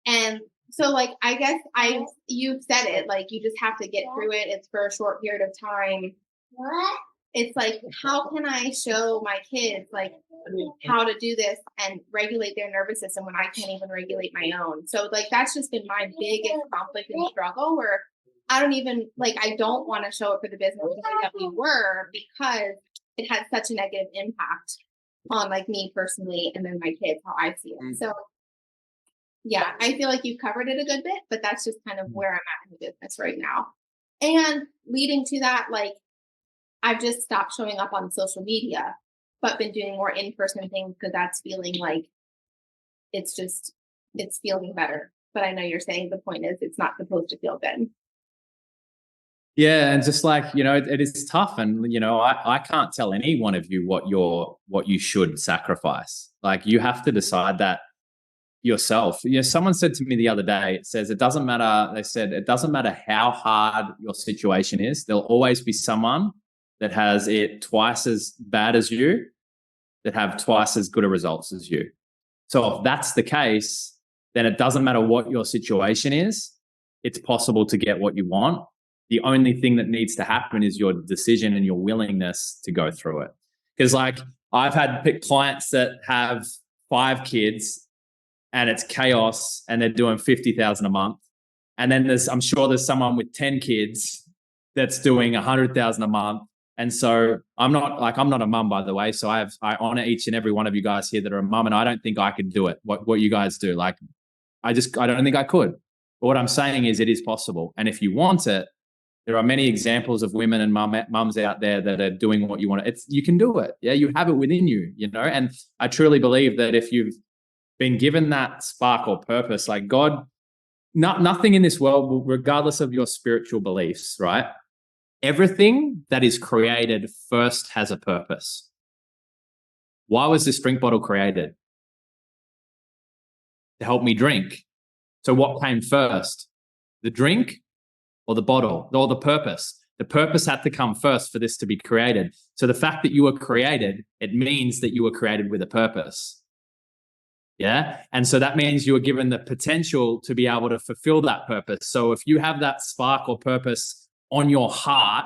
And so like, I guess you've said it, like you just have to get through it. It's for a short period of time. It's like, how can I show my kids like how to do this and regulate their nervous system when I can't even regulate my own? So like, that's just been my biggest conflict and struggle where I don't want to show it for the business the way that we were because it had such a negative impact on like me personally and then my kids, how I see it. So yeah, I feel like you've covered it a good bit, but that's just kind of where I'm at in the business right now. And leading to that, like I've just stopped showing up on social media, but been doing more in-person things because that's feeling like it's feeling better. But I know you're saying the point is it's not supposed to feel good. Yeah, and just like, you know, it is tough. And, you know, I can't tell any one of you what you should sacrifice. Like you have to decide that yourself. You know, someone said to me the other day, it says, it doesn't matter. They said, it doesn't matter how hard your situation is. There'll always be someone that has it twice as bad as you, that have twice as good a results as you. So if that's the case, then it doesn't matter what your situation is. It's possible to get what you want. The only thing that needs to happen is your decision and your willingness to go through it. Because like I've had clients that have 5 kids and it's chaos and they're doing 50,000 a month. And then I'm sure there's someone with 10 kids that's doing 100,000 a month. And so I'm not a mum, by the way. So I honor each and every one of you guys here that are a mum, and I don't think I could do it. What you guys do, like I don't think I could. But what I'm saying is it is possible. And if you want it, there are many examples of women and mums out there that are doing what you want. You can do it. Yeah, you have it within you, you know. And I truly believe that if you've been given that spark or purpose, like God, nothing in this world, regardless of your spiritual beliefs, right? Everything that is created first has a purpose. Why was this drink bottle created? To help me drink. So what came first? The drink or the bottle or the purpose? The purpose had to come first for this to be created. So the fact that you were created, it means that you were created with a purpose. Yeah. And so that means you were given the potential to be able to fulfill that purpose. So if you have that spark or purpose on your heart,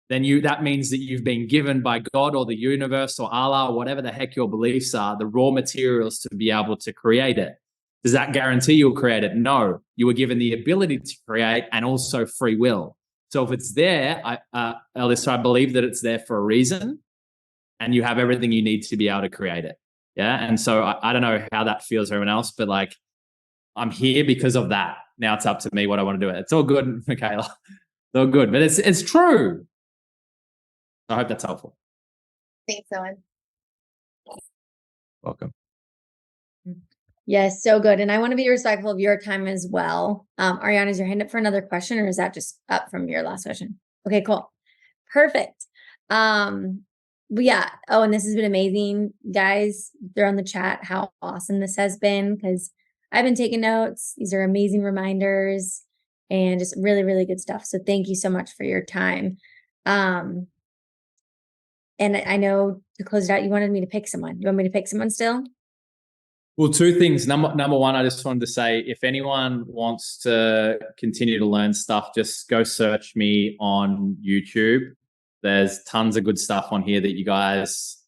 then that means that you've been given by God or the universe or Allah, or whatever the heck your beliefs are, the raw materials to be able to create it. Does that guarantee you'll create it? No. You were given the ability to create and also free will. So if it's there, Alyssa, I believe that it's there for a reason, and you have everything you need to be able to create it. Yeah. And so I don't know how that feels for everyone else, but like I'm here because of that. Now it's up to me what I want to do. It's all good, Michaela. It's all good, but it's true. I hope that's helpful. Thanks, Owen. Welcome. Yes, so good. And I want to be respectful of your time as well. Ariana, is your hand up for another question, or is that just up from your last question? Okay, cool. Perfect. But yeah. Oh, and this has been amazing. Guys, throw in the chat how awesome this has been, because I've been taking notes. These are amazing reminders and just really, really good stuff. So thank you so much for your time. And I know to close it out, you wanted me to pick someone. You want me to pick someone still? Well, 2 things. Number one, I just wanted to say, if anyone wants to continue to learn stuff, just go search me on YouTube. There's tons of good stuff on here that you guys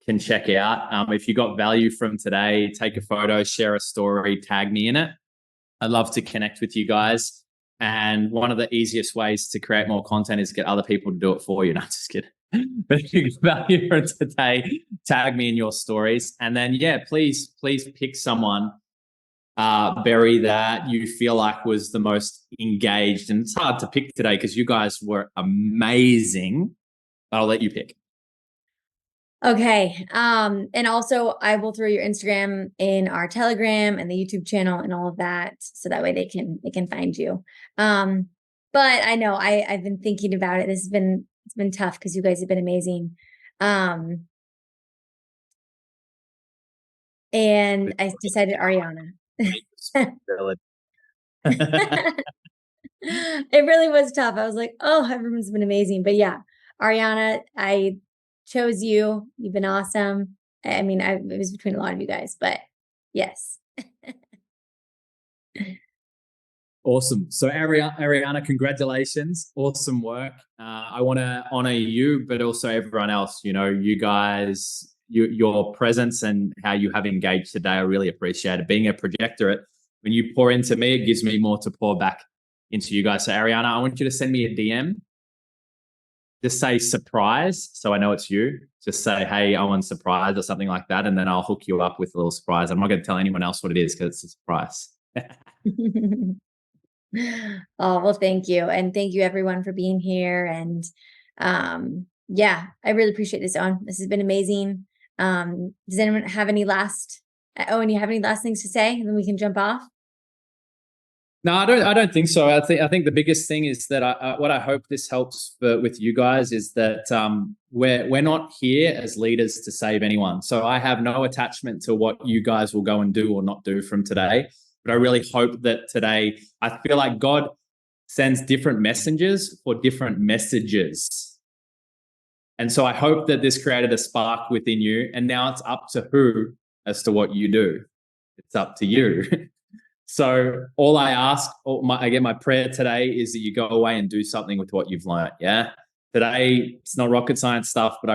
can check out. If you got value from today, take a photo, share a story, tag me in it. I'd love to connect with you guys. And one of the easiest ways to create more content is get other people to do it for you. Not just kidding. But if you got value from today, tag me in your stories. And then, yeah, please pick someone Berry, that you feel like was the most engaged? And it's hard to pick today because you guys were amazing. I'll let you pick. Okay. And also I will throw your Instagram in our Telegram and the YouTube channel and all of that. So that way they can find you. But I know I've been thinking about it. It's been tough because you guys have been amazing. And I decided Ariana. It really was tough. I was like, oh, everyone's been amazing. But yeah, Ariana, I chose you. You've been awesome. I mean, it was between a lot of you guys, but yes. Awesome. So Ariana, congratulations. Awesome work. I want to honor you, but also everyone else. You know, you guys, your presence and how you have engaged today, I really appreciate it. Being a projectorate, when you pour into me, it gives me more to pour back into you guys. So Ariana, I want you to send me a DM. Just say surprise, so I know it's you. Just say, hey, I want surprise or something like that, and then I'll hook you up with a little surprise. I'm not going to tell anyone else what it is because it's a surprise. Oh, well, thank you. And thank you everyone for being here. And yeah, I really appreciate this, Owen. This has been amazing. Does anyone have any last, Owen, you have any last things to say? And then we can jump off. No, I don't think so. I think the biggest thing is that what I hope this helps with you guys is that we're not here as leaders to save anyone. So I have no attachment to what you guys will go and do or not do from today. But I really hope that today, I feel like God sends different messengers for different messages. And so I hope that this created a spark within you. And now it's up to who as to what you do. It's up to you. So all I ask, my prayer today is that you go away and do something with what you've learned. Yeah. Today, it's not rocket science stuff, but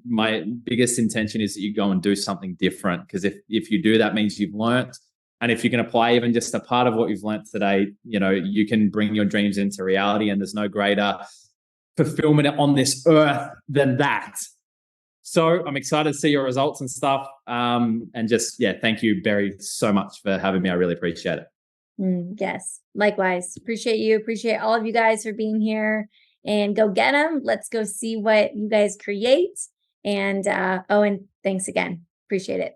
my biggest intention is that you go and do something different. Because if you do, that means you've learned. And if you can apply even just a part of what you've learned today, you know, you can bring your dreams into reality. And there's no greater fulfillment on this earth than that. So I'm excited to see your results and stuff. And just, yeah, thank you, Berry, so much for having me. I really appreciate it. Yes, likewise. Appreciate you. Appreciate all of you guys for being here. And go get them. Let's go see what you guys create. And Owen, thanks again. Appreciate it.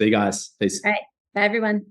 See you guys. Peace. All right. Bye, everyone.